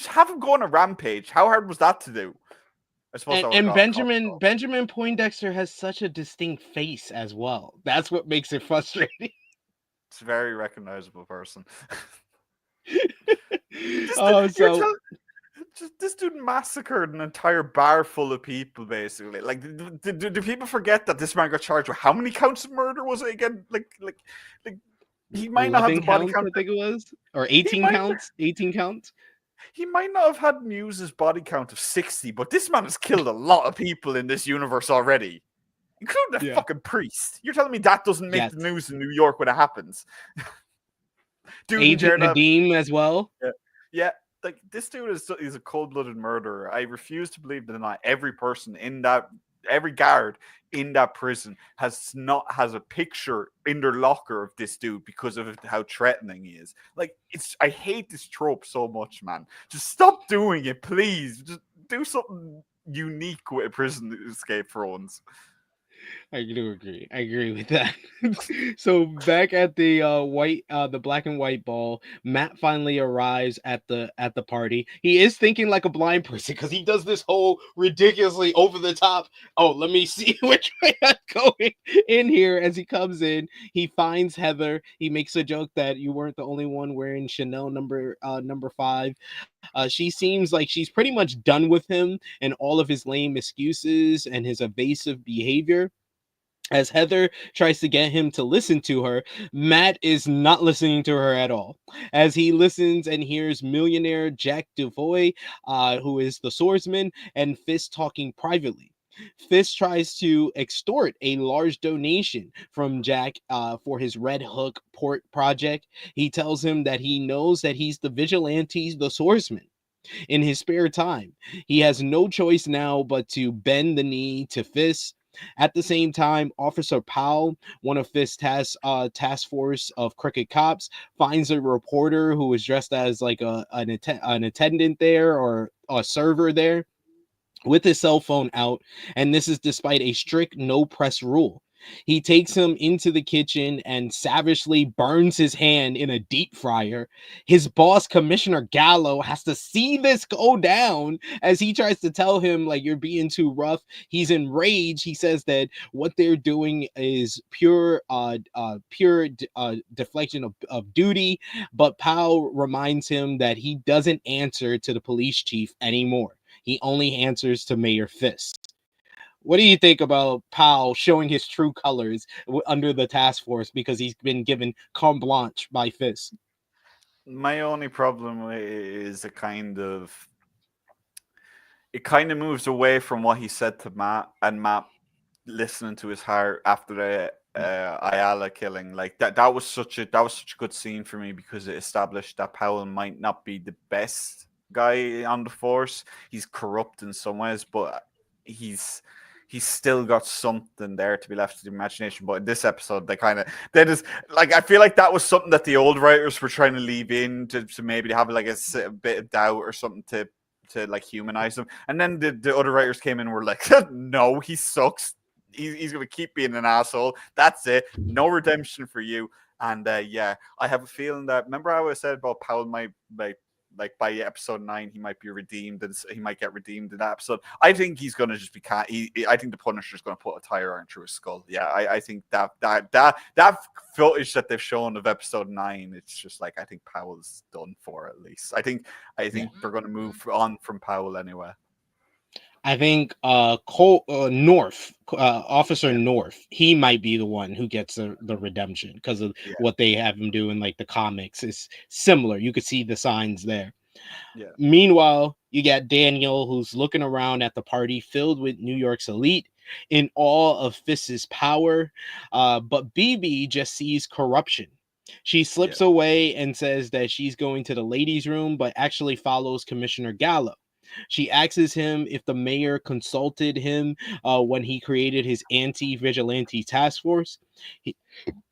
have him go on a rampage. How hard was that to do? I suppose. And Benjamin Poindexter has such a distinct face as well. That's what makes it frustrating. It's a very recognizable person. This dude massacred an entire bar full of people, basically. Like, do people forget that this man got charged with how many counts of murder was it again? Like he might not have the body count. I think it was, or 18 counts. 18 counts. He might not have had Muse's body count of 60, but this man has killed a lot of people in this universe already, including a fucking priest. You're telling me that doesn't make the news in New York when it happens? Dude, Agent Nadeem as well. Yeah. Like, this dude is a cold-blooded murderer. I refuse to believe that not every guard in that prison has a picture in their locker of this dude because of how threatening he is. Like, I hate this trope so much, man. Just stop doing it, please. Just do something unique with a prison escape for once. I do agree. I agree with that. So back at the the black and white ball, Matt finally arrives at the party. He is thinking like a blind person because he does this whole ridiculously over the top. Oh, let me see which way I'm going in here. As he comes in, he finds Heather. He makes a joke that you weren't the only one wearing Chanel number 5. She seems like she's pretty much done with him and all of his lame excuses and his evasive behavior. As Heather tries to get him to listen to her, Matt is not listening to her at all. As he listens and hears millionaire Jack Devoy, who is the swordsman, and Fisk talking privately. Fisk tries to extort a large donation from Jack for his Red Hook port project. He tells him that he knows that he's the vigilante, the swordsman. In his spare time, he has no choice now but to bend the knee to Fisk. At the same time, Officer Powell, one of Fisk's task force of crooked cops, finds a reporter who is dressed as like an attendant there or a server there with his cell phone out, and this is despite a strict no press rule. He takes him into the kitchen and savagely burns his hand in a deep fryer. His boss, Commissioner Gallo, has to see this go down as he tries to tell him, like, you're being too rough. He's enraged. He says that what they're doing is pure deflection of duty. But Powell reminds him that he doesn't answer to the police chief anymore. He only answers to Mayor Fisk. What do you think about Powell showing his true colors under the task force because he's been given carte blanche by Fisk? My only problem is it kind of moves away from what he said to Matt, and Matt listening to his heart after the Ayala killing. Like that was such a good scene for me because it established that Powell might not be the best guy on the force. He's corrupt in some ways, but he's still got something there to be left to the imagination. But in this episode, they just like, I feel like that was something that the old writers were trying to leave in to maybe have like a bit of doubt or something to like humanize him. And then the other writers came in and were like, no, he sucks. He's going to keep being an asshole. That's it. No redemption for you. And yeah, I have a feeling that, remember how I said about Powell might like by episode 9 he might be redeemed, and he might get redeemed in that episode. I think he's going to just be I think the Punisher's going to put a tire iron through his skull. Yeah, I think that footage that they've shown of episode 9, it's just like, I think Powell's done for, at least. I think they're going to move on from Powell anyway. I think Officer North, he might be the one who gets the redemption because of what they have him do in like the comics. Is similar. You could see the signs there. Yeah. Meanwhile, you got Daniel, who's looking around at the party filled with New York's elite in awe of Fisk's power. But BB just sees corruption. She slips away and says that she's going to the ladies' room, but actually follows Commissioner Gallo. She asks him if the mayor consulted him when he created his anti-vigilante task force.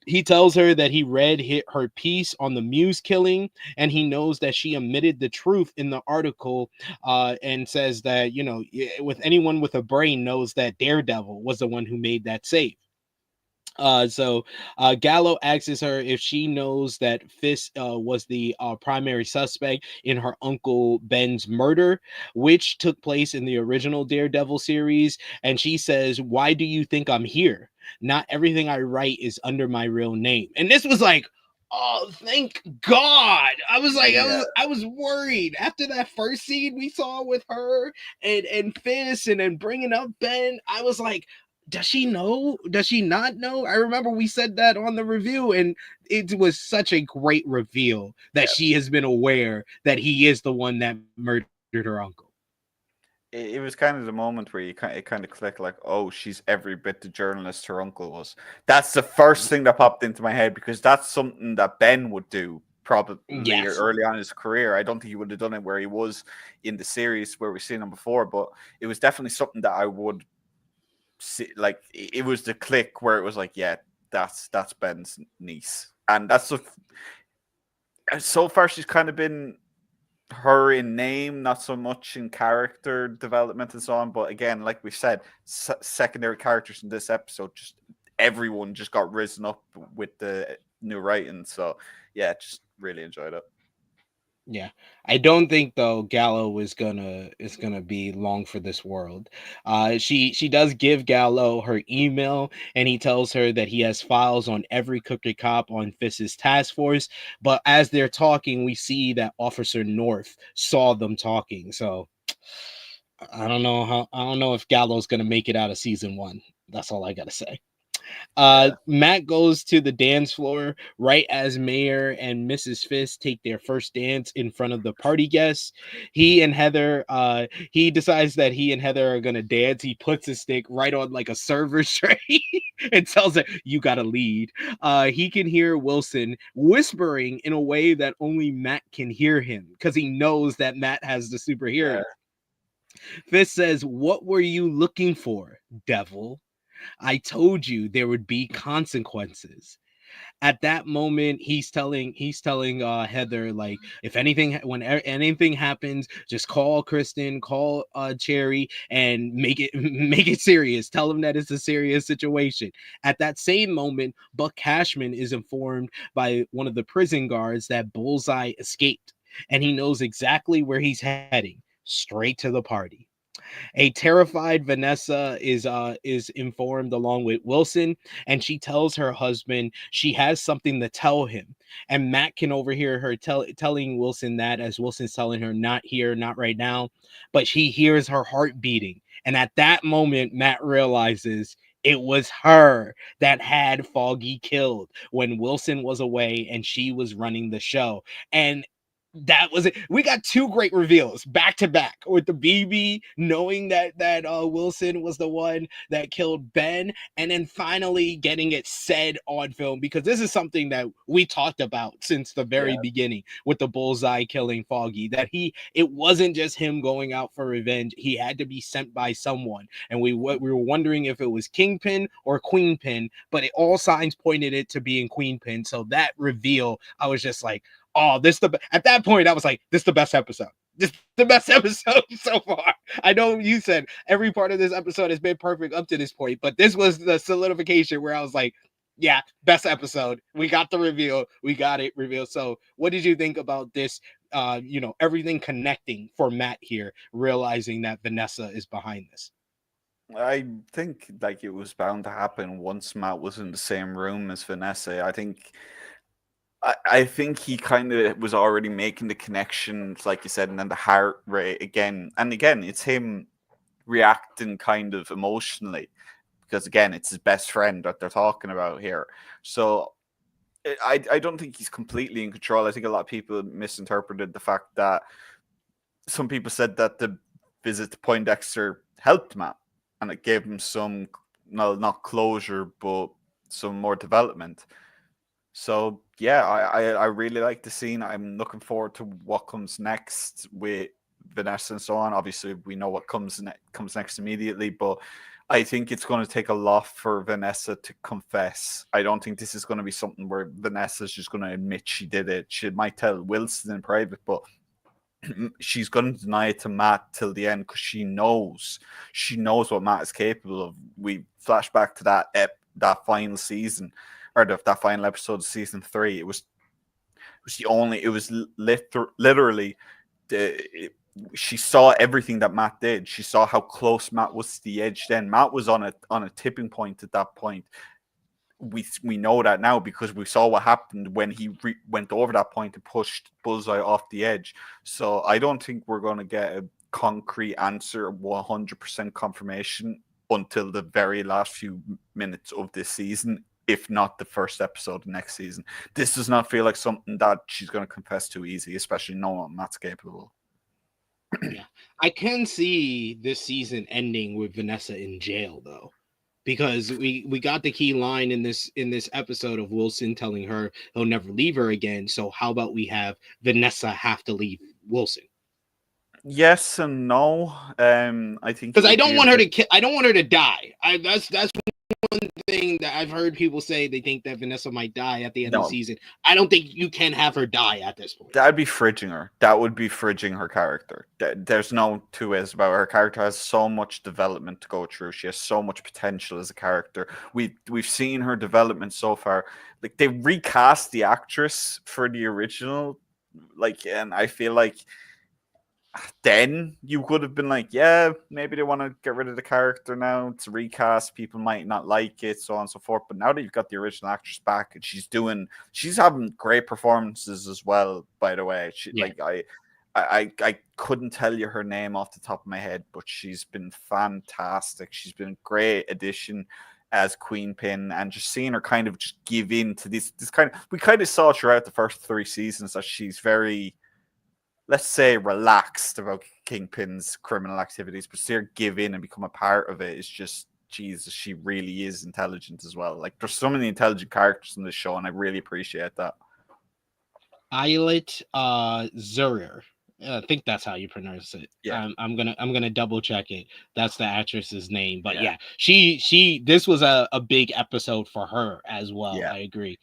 He tells her that he read her piece on the Muse killing, and he knows that she admitted the truth in the article, and says that, you know, with anyone with a brain knows that Daredevil was the one who made that save. So Gallo asks her if she knows that Fisk was the primary suspect in her uncle Ben's murder, which took place in the original Daredevil series. And she says, "Why do you think I'm here? Not everything I write is under my real name." And this was like, oh, thank God. I was like, I was worried after that first scene we saw with her and Fisk, and then bringing up Ben. I was like, does she know? Does she not know? I remember we said that on the review, and it was such a great reveal that she has been aware that he is the one that murdered her uncle. It was kind of the moment where it kind of clicked, like, oh, she's every bit the journalist her uncle was. That's the first thing that popped into my head, because that's something that Ben would do probably early on in his career. I don't think he would have done it where he was in the series where we've seen him before, but it was definitely something that I would see. Like, it was the click where it was like, yeah, that's Ben's niece. And that's so far she's kind of been her in name, not so much in character development and so on. But again, like we said, secondary characters in this episode, just everyone just got risen up with the new writing. So yeah, just really enjoyed it. Yeah, I don't think though Gallo is gonna be long for this world. She does give Gallo her email, and he tells her that he has files on every crooked cop on Fisk's task force. But as they're talking, we see that Officer North saw them talking. So I don't know if Gallo's gonna make it out of season 1. That's all I gotta say. Matt goes to the dance floor right as Mayor and Mrs. Fisk take their first dance in front of the party guests. He decides that he and Heather are gonna dance. He puts his stick right on like a server's tray and tells her, "You gotta lead." He can hear Wilson whispering in a way that only Matt can hear him because he knows that Matt has the super hearing. Fisk says, "What were you looking for, devil? I told you there would be consequences." At that moment, he's telling Heather, like, if anything, anything happens, just call Kristen, call Cherry, and make it make it serious. Tell them that it's a serious situation. At that same moment, Buck Cashman is informed by one of the prison guards that Bullseye escaped, and he knows exactly where he's heading, straight to the party. A terrified Vanessa is informed along with Wilson, and she tells her husband she has something to tell him. And Matt can overhear her telling Wilson that, as Wilson's telling her, "Not here, not right now," but he hears her heart beating. And at that moment, Matt realizes it was her that had Foggy killed when Wilson was away and she was running the show. And that was it. We got two great reveals back to back, with the BB knowing that Wilson was the one that killed Ben, and then finally getting it said on film, because this is something that we talked about since the very beginning with the Bullseye killing Foggy, that it wasn't just him going out for revenge. He had to be sent by someone, and we were wondering if it was Kingpin or Queenpin, but all signs pointed it to being Queenpin. So that reveal, I was just like, oh, at that point, I was like, this is the best episode. This is the best episode so far. I know you said every part of this episode has been perfect up to this point, but this was the solidification where I was like, yeah, best episode. We got the reveal. We got it revealed. So what did you think about this? Everything connecting for Matt here, realizing that Vanessa is behind this. I think like it was bound to happen once Matt was in the same room as Vanessa. I think he kind of was already making the connections, like you said, and then the heart rate again. And again, it's him reacting kind of emotionally because, again, it's his best friend that they're talking about here. So I don't think he's completely in control. I think a lot of people misinterpreted the fact that some people said that the visit to Poindexter helped Matt and it gave him some, no, not closure, but some more development. So yeah, I really like the scene. I'm looking forward to what comes next with Vanessa and so on. Obviously, we know what comes next immediately, but I think it's going to take a lot for Vanessa to confess. I don't think this is going to be something where Vanessa's just going to admit she did it. She might tell Wilson in private, but she's going to deny it to Matt till the end because she knows what Matt is capable of. We flash back to that final season, or that final episode of season 3. It was literally she saw everything that Matt did. She saw how close Matt was to the edge. Then Matt was on a tipping point at that point. We know that now because we saw what happened when he went over that point and pushed Bullseye off the edge. So I don't think we're going to get a concrete answer, 100% confirmation until the very last few minutes of this season, if not the first episode of next season. This does not feel like something that she's going to confess too easy, especially knowing what Matt's capable. Yeah, I can see this season ending with Vanessa in jail, though, because we got the key line in this episode of Wilson telling her he'll never leave her again. So how about we have Vanessa have to leave Wilson? Yes and no. I think because I don't want her to die. That's one thing that I've heard people say. They think that Vanessa might die at the end of the season. I don't think you can have her die at this point. That'd be fridging her. That would be fridging her character. There's no two ways about it. Her character has so much development to go through. She has so much potential as a character. We've seen her development so far. Like, they recast the actress for the original, and I feel like then you could have been like, yeah, maybe they want to get rid of the character now. It's a recast. People might not like it, so on and so forth. But now that you've got the original actress back, and she's having great performances as well, by the way. I couldn't tell you her name off the top of my head, but she's been fantastic. She's been a great addition. as Queenpin, and just seeing her kind of just give in to this kind of, we kind of saw throughout the first 3 seasons that she's very, let's say, relaxed about Kingpin's criminal activities, but see her give in and become a part of it is just, Jesus, she really is intelligent as well. Like, there's so many intelligent characters in this show, and I really appreciate that. Eilert Zurer. I think that's how you pronounce it. Yeah. I'm gonna double check it. That's the actress's name. But yeah, she this was a big episode for her as well. Yeah. I agree.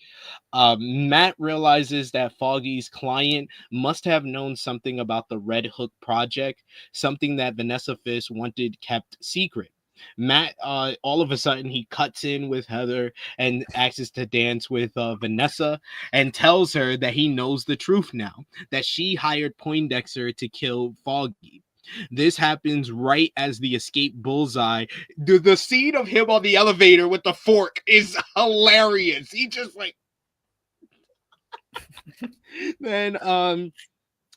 Matt realizes that Foggy's client must have known something about the Red Hook project, something that Vanessa Fisk wanted kept secret. Matt, all of a sudden, he cuts in with Heather and asks to dance with Vanessa and tells her that he knows the truth now, that she hired Poindexter to kill Foggy. This happens right as the escaped Bullseye. The scene of him on the elevator with the fork is hilarious. He just like... Then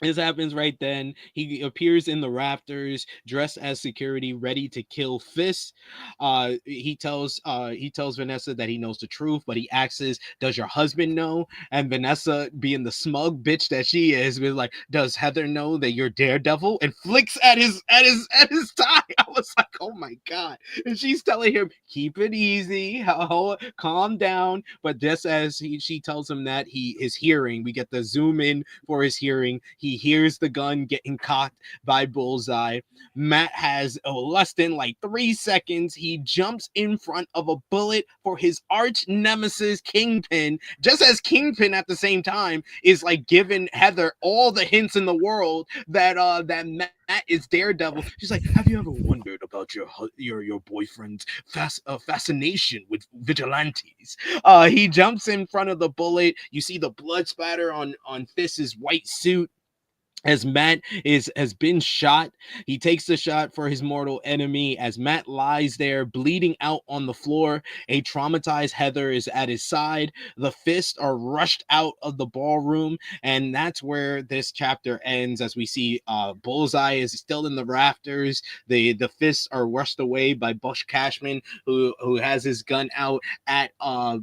this happens right then. He appears in the rafters, dressed as security, ready to kill Fisk. He tells Vanessa that he knows the truth, but he asks, "Does your husband know?" And Vanessa, being the smug bitch that she is, was like, "Does Heather know that you're Daredevil?" And flicks at his tie. I was like, "Oh my god!" And she's telling him, "Keep it easy, calm down." But just as she tells him that, his hearing, we get the zoom in for his hearing. He hears the gun getting cocked by Bullseye. Matt has less than like 3 seconds. He jumps in front of a bullet for his arch nemesis Kingpin, just as Kingpin at the same time is like giving Heather all the hints in the world that Matt is Daredevil. She's like, "Have you ever wondered about your boyfriend's fascination with vigilantes?" He jumps in front of the bullet. You see the blood splatter on Fisk's white suit. As Matt has been shot, he takes the shot for his mortal enemy. As Matt lies there bleeding out on the floor, a traumatized Heather is at his side. The Fists are rushed out of the ballroom, and that's where this chapter ends. As we see, Bullseye is still in the rafters. The Fists are rushed away by Bush Cashman, who has his gun out at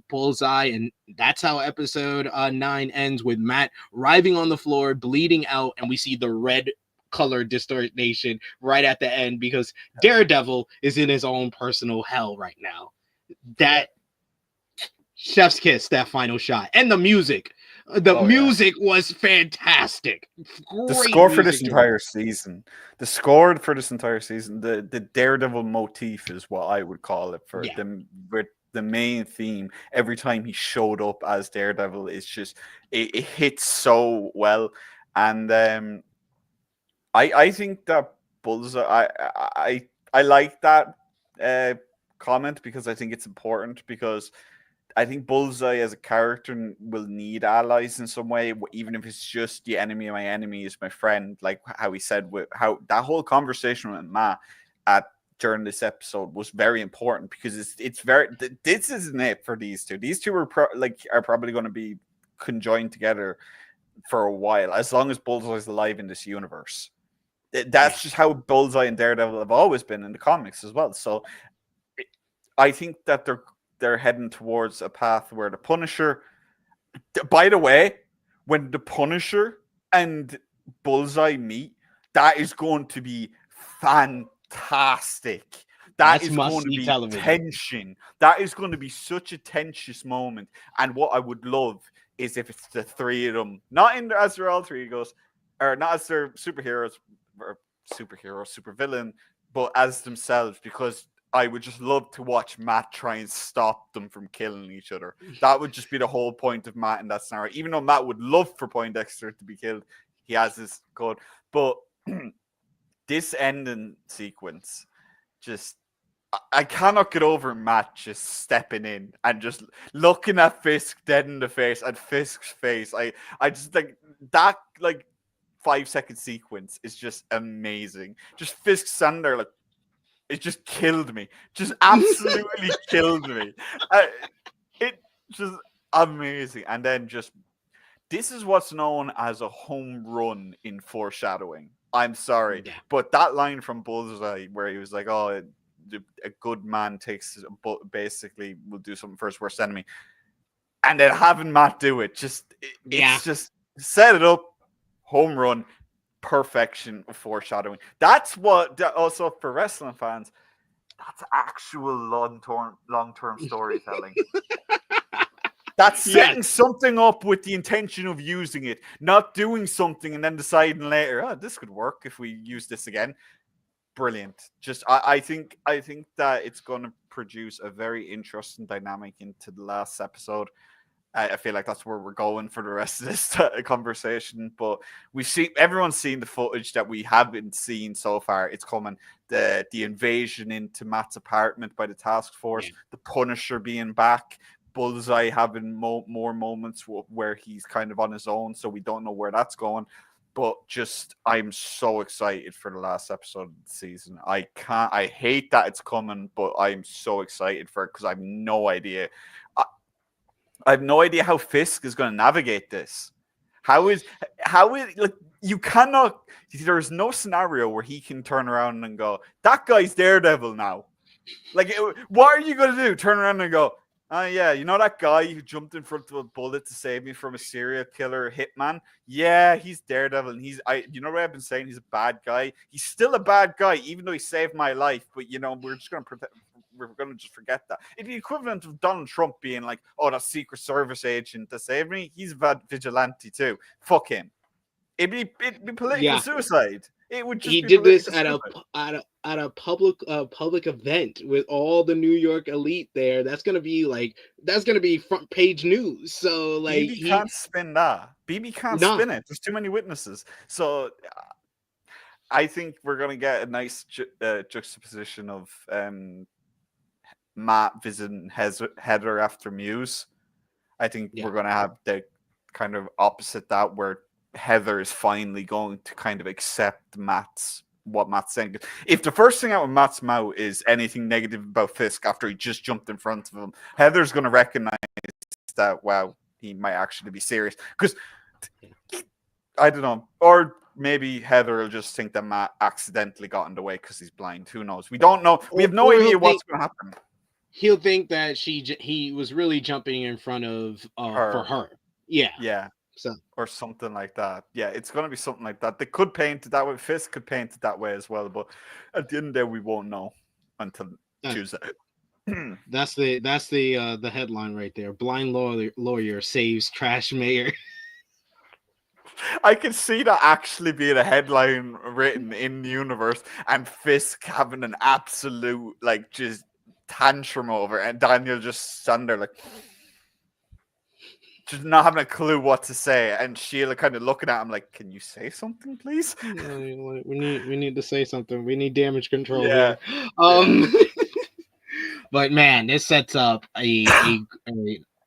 Bullseye, and that's how episode 9 ends, with Matt writhing on the floor, bleeding out, and we see the red color distortion right at the end because Daredevil is in his own personal hell right now. That chef's kiss, that final shot, and the music. The music was fantastic. The score for this entire season, the Daredevil motif is what I would call it for them. The main theme every time he showed up as Daredevil is just it hits so well, and I think that Bullseye, I like that comment because I think it's important, because I think Bullseye as a character will need allies in some way, even if it's just the enemy of my enemy is my friend, like how he said, with how that whole conversation with Matt during this episode was very important, because it's very, this isn't it for these two. These two are probably going to be conjoined together for a while, as long as Bullseye's alive in this universe. That's just how Bullseye and Daredevil have always been in the comics as well. So I think that they're heading towards a path where the Punisher, by the way, when the Punisher and Bullseye meet, that is going to be fantastic. That's going to be television. Tension. That is going to be such a tensious moment. And what I would love is if it's the three of them, not as they're all three goes, or not as their superheroes, or supervillain, but as themselves, because I would just love to watch Matt try and stop them from killing each other. That would just be the whole point of Matt in that scenario. Even though Matt would love for Poindexter to be killed, he has this code. But this ending sequence, just, I cannot get over Matt just stepping in and just looking at Fisk dead in the face, at Fisk's face. I just think that 5-second sequence is just amazing. Just Fisk standing there it just killed me. Just absolutely killed me. It just amazing. And then this is what's known as a home run in foreshadowing. I'm sorry, but that line from Bullseye where he was like, "Oh, a good man takes, but basically will do something for his worst enemy, and then having Matt do it, it's just set it up, home run, perfection of foreshadowing. That's what also for wrestling fans. That's actual long-term storytelling. That's setting something up with the intention of using it, not doing something and then deciding later, oh, this could work if we use this again. Brilliant. Just I think that it's going to produce a very interesting dynamic into the last episode. I feel like that's where we're going for the rest of this conversation. But everyone's seen the footage that we haven't seen so far. It's coming. The invasion into Matt's apartment by the task force, the Punisher being back, Bullseye having more moments where he's kind of on his own, so we don't know where that's going. But I'm so excited for the last episode of the season. I hate that it's coming, but I'm so excited for it because I have no idea. I have no idea how Fisk is going to navigate this. How is like you cannot? There's no scenario where he can turn around and go, "That guy's Daredevil now." Like, what are you going to do? Turn around and go, "Oh yeah, you know that guy who jumped in front of a bullet to save me from a serial killer hitman? Yeah, he's Daredevil, and you know what I've been saying? He's a bad guy. He's still a bad guy, even though he saved my life. But we're just going to protect." We're going to just forget that. It'd be equivalent of Donald Trump being like, "Oh, that Secret Service agent that saved me, he's a bad vigilante too. Fuck him." It'd be political suicide. It would just. He did this at a public event with all the New York elite there. That's gonna be front page news. So like, BB can't spin that. BB can't spin it. There's too many witnesses. So I think we're gonna get a nice juxtaposition of Matt visiting Heather after Muse. I think we're going to have the kind of opposite that, where Heather is finally going to kind of accept what Matt's saying. If the first thing out of Matt's mouth is anything negative about Fisk after he just jumped in front of him, Heather's going to recognize that, wow, he might actually be serious. Because, I don't know, or maybe Heather will just think that Matt accidentally got in the way because he's blind. Who knows? We don't know. We have no idea what's going to happen. He'll think that he was really jumping in front of for her. Yeah. So or something like that. Yeah, it's going to be something like that. They could paint it that way. Fisk could paint it that way as well. But at the end of the day, we won't know until Tuesday. That's the headline right there. Blind lawyer saves trash mayor. I can see that actually being a headline written in the universe, and Fisk having an absolute just tantrum over it, and Daniel just stand there just not having a clue what to say, and Sheila kind of looking at him like, "Can you say something, please?" We need to say something. We need damage control here. But man, this sets up a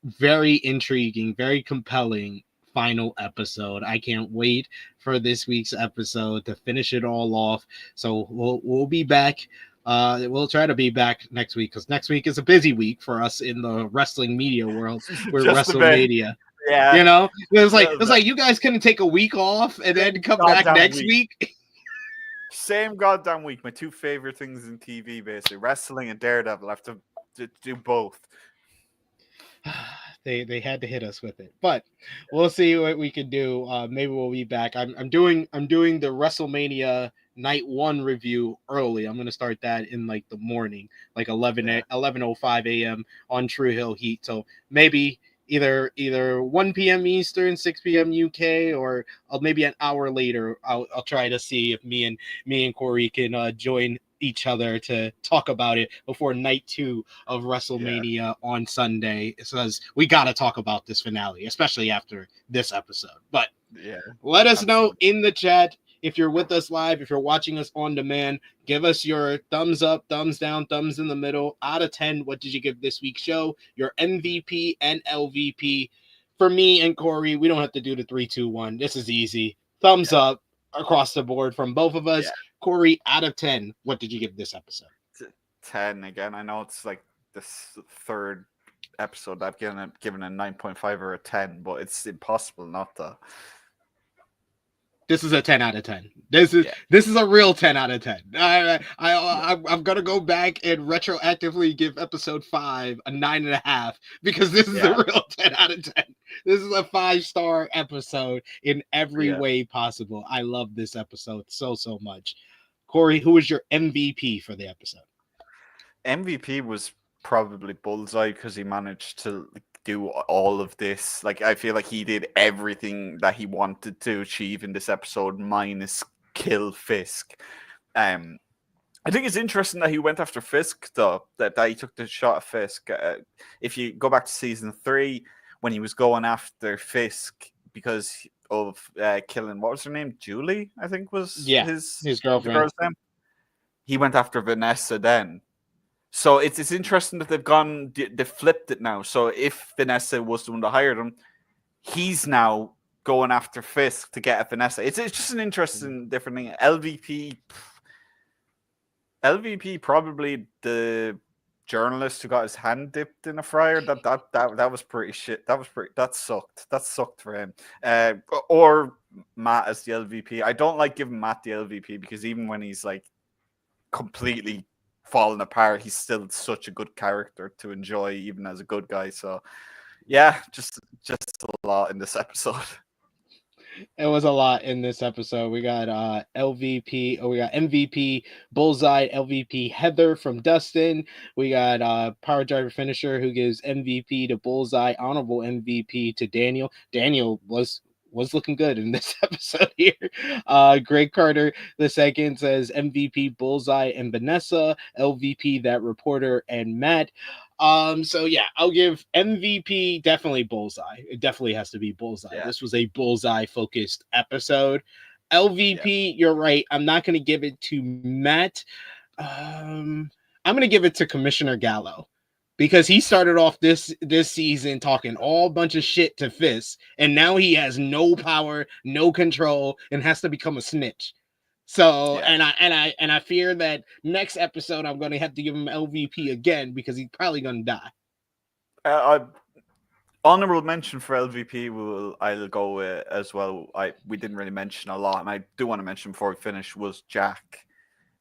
very intriguing, very compelling final episode. I can't wait for this week's episode to finish it all off. So we'll be back. We'll try to be back next week, because next week is a busy week for us in the wrestling media world. We're WrestleMania. Yeah, it's like you guys couldn't take a week off and then come back next week. Same goddamn week. My two favorite things in TV, basically wrestling and Daredevil. I have to do both. They had to hit us with it, but we'll see what we can do. Maybe we'll be back. I'm doing the WrestleMania Night 1 review early. I'm gonna start that in the morning, 11:05 a.m. on True Hill Heat. So maybe either 1 p.m. Eastern, 6 p.m. UK, or maybe an hour later. I'll try to see if me and Corey can join each other to talk about it before night 2 of WrestleMania on Sunday, because we got to talk about this finale, especially after this episode. But let us know in the chat if you're with us live, if you're watching us on demand. Give us your thumbs up, thumbs down, thumbs in the middle. Out of 10, what did you give this week's show? Your MVP and LVP. For me and Corey, we don't have to do the 3, 2, 1. This is easy. Thumbs up across the board from both of us. Corey, out of 10, what did you give this episode? 10 again. I know it's this third episode I've given a 9.5 or a 10, but it's impossible not to. This is a 10 out of 10. This is a real 10 out of 10. I'm gonna go back and retroactively give episode 5 a 9.5 because this is a real 10 out of 10. This is a 5-star episode in every way possible. I love this episode so much. Corey, who was your MVP for the episode? MVP was probably Bullseye because he managed to do all of this. Like, I feel like he did everything that he wanted to achieve in this episode, minus kill Fisk. I think it's interesting that he went after Fisk, though, that he took the shot at Fisk. If you go back to season 3, when he was going after Fisk because of killing, what was her name? Julie, I think was his girlfriend. The girl's name. He went after Vanessa then. So it's interesting that they flipped it now. So if Vanessa was the one that hired him, he's now going after Fisk to get at Vanessa. It's just an interesting different thing. LVP probably the journalist who got his hand dipped in a fryer. That was pretty shit. That sucked. That sucked for him. Or Matt as the LVP. I don't like giving Matt the LVP because even when he's like completely falling apart, he's still such a good character to enjoy even as a good guy. So yeah, just a lot in this episode. It was a lot in this episode. We got MVP Bullseye, LVP Heather from Dustin. We got Power Driver Finisher who gives MVP to Bullseye, honorable MVP to Daniel. Daniel was looking good in this episode here. Greg Carter the second says MVP Bullseye and Vanessa, LVP that reporter and Matt. So yeah, I'll give MVP definitely Bullseye. It definitely has to be Bullseye. Yeah. This was a Bullseye focused episode. LVP, you're right. I'm not going to give it to Matt. I'm going to give it to Commissioner Gallo. Because he started off this season talking all bunch of shit to Fisk, and now he has no power, no control, and has to become a snitch. So, and I fear that next episode I'm going to have to give him LVP again because he's probably going to die. Honorable mention for LVP I'll go with as well. We didn't really mention a lot, and I do want to mention before we finish was Jack,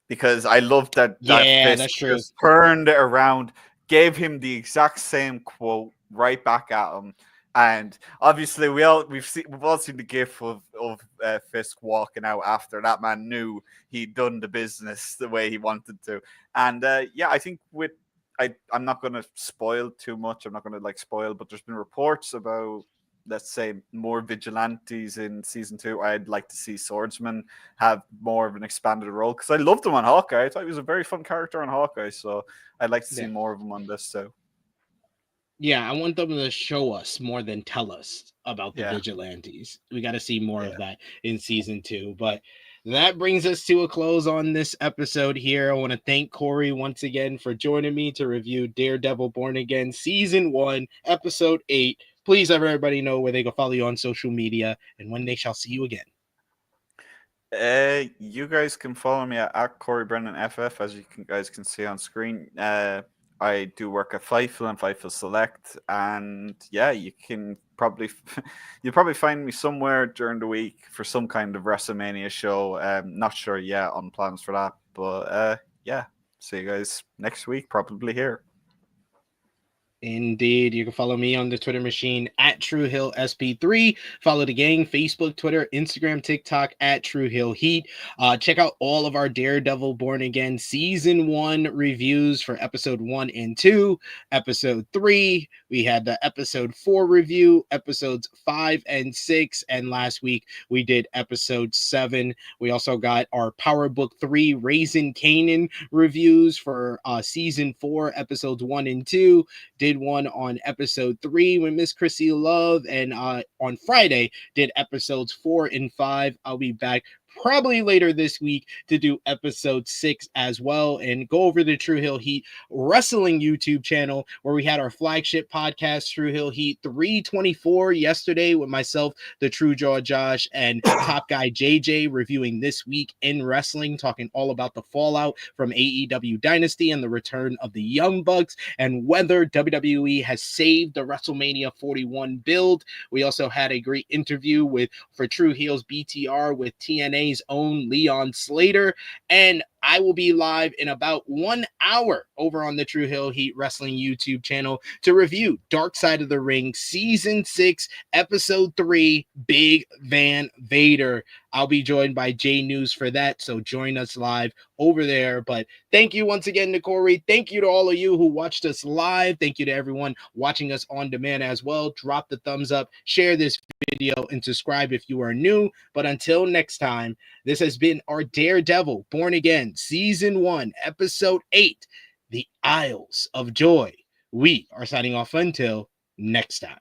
because I love that Fisk just turned it around. Gave him the exact same quote right back at him, and obviously we've all seen the gif of Fisk walking out after that man knew he'd done the business the way he wanted to, and I think I'm not going to spoil too much. I'm not going to spoil, but there's been reports about, let's say, more vigilantes in season 2. I'd like to see Swordsman have more of an expanded role because I loved him on Hawkeye. I thought he was a very fun character on Hawkeye, so I'd like to see more of him on this too. Yeah, I want them to show us more than tell us about the vigilantes. We got to see more of that in season 2. But that brings us to a close on this episode here. I want to thank Corey once again for joining me to review Daredevil Born Again season 1, episode 8. Please let everybody know where they can follow you on social media and when they shall see you again. You guys can follow me at Corey Brennan FF, as you guys can see on screen. I do work at Fightful and Fightful Select, and you can you'll probably find me somewhere during the week for some kind of WrestleMania show. Not sure yet on plans for that, but see you guys next week, probably here. Indeed. You can follow me on the Twitter machine at TrueHillSP3. Follow the gang, Facebook, Twitter, Instagram, TikTok at TrueHillHeat. Check out all of our Daredevil Born Again season 1 reviews for episode 1 and 2. Episode 3, we had the episode 4 review, episodes 5 and 6, and last week we did episode 7. We also got our Power Book 3 Raising Kanan reviews for season 4, episodes 1 and 2. Did one on episode 3 with Miss Chrissy Love, and on Friday did episodes 4 and 5. I'll be back probably later this week to do episode 6 as well, and go over the True Hill Heat Wrestling YouTube channel where we had our flagship podcast, True Hill Heat 324, yesterday with myself, the True Jaw Josh, and Top Guy JJ reviewing this week in wrestling, talking all about the fallout from AEW Dynasty and the return of the Young Bucks and whether WWE has saved the WrestleMania 41 build. We also had a great interview for True Heels BTR with TNA's own Leon Slater, and I will be live in about 1 hour over on the True Hill Heat Wrestling YouTube channel to review Dark Side of the Ring Season 6, Episode 3, Big Van Vader. I'll be joined by J News for that, so join us live over there. But thank you once again to Corey. Thank you to all of you who watched us live. Thank you to everyone watching us on demand as well. Drop the thumbs up, share this video, and subscribe if you are new. But until next time, this has been our Daredevil Born Again Season 1, Episode 8, The Isles of Joy. We are signing off until next time.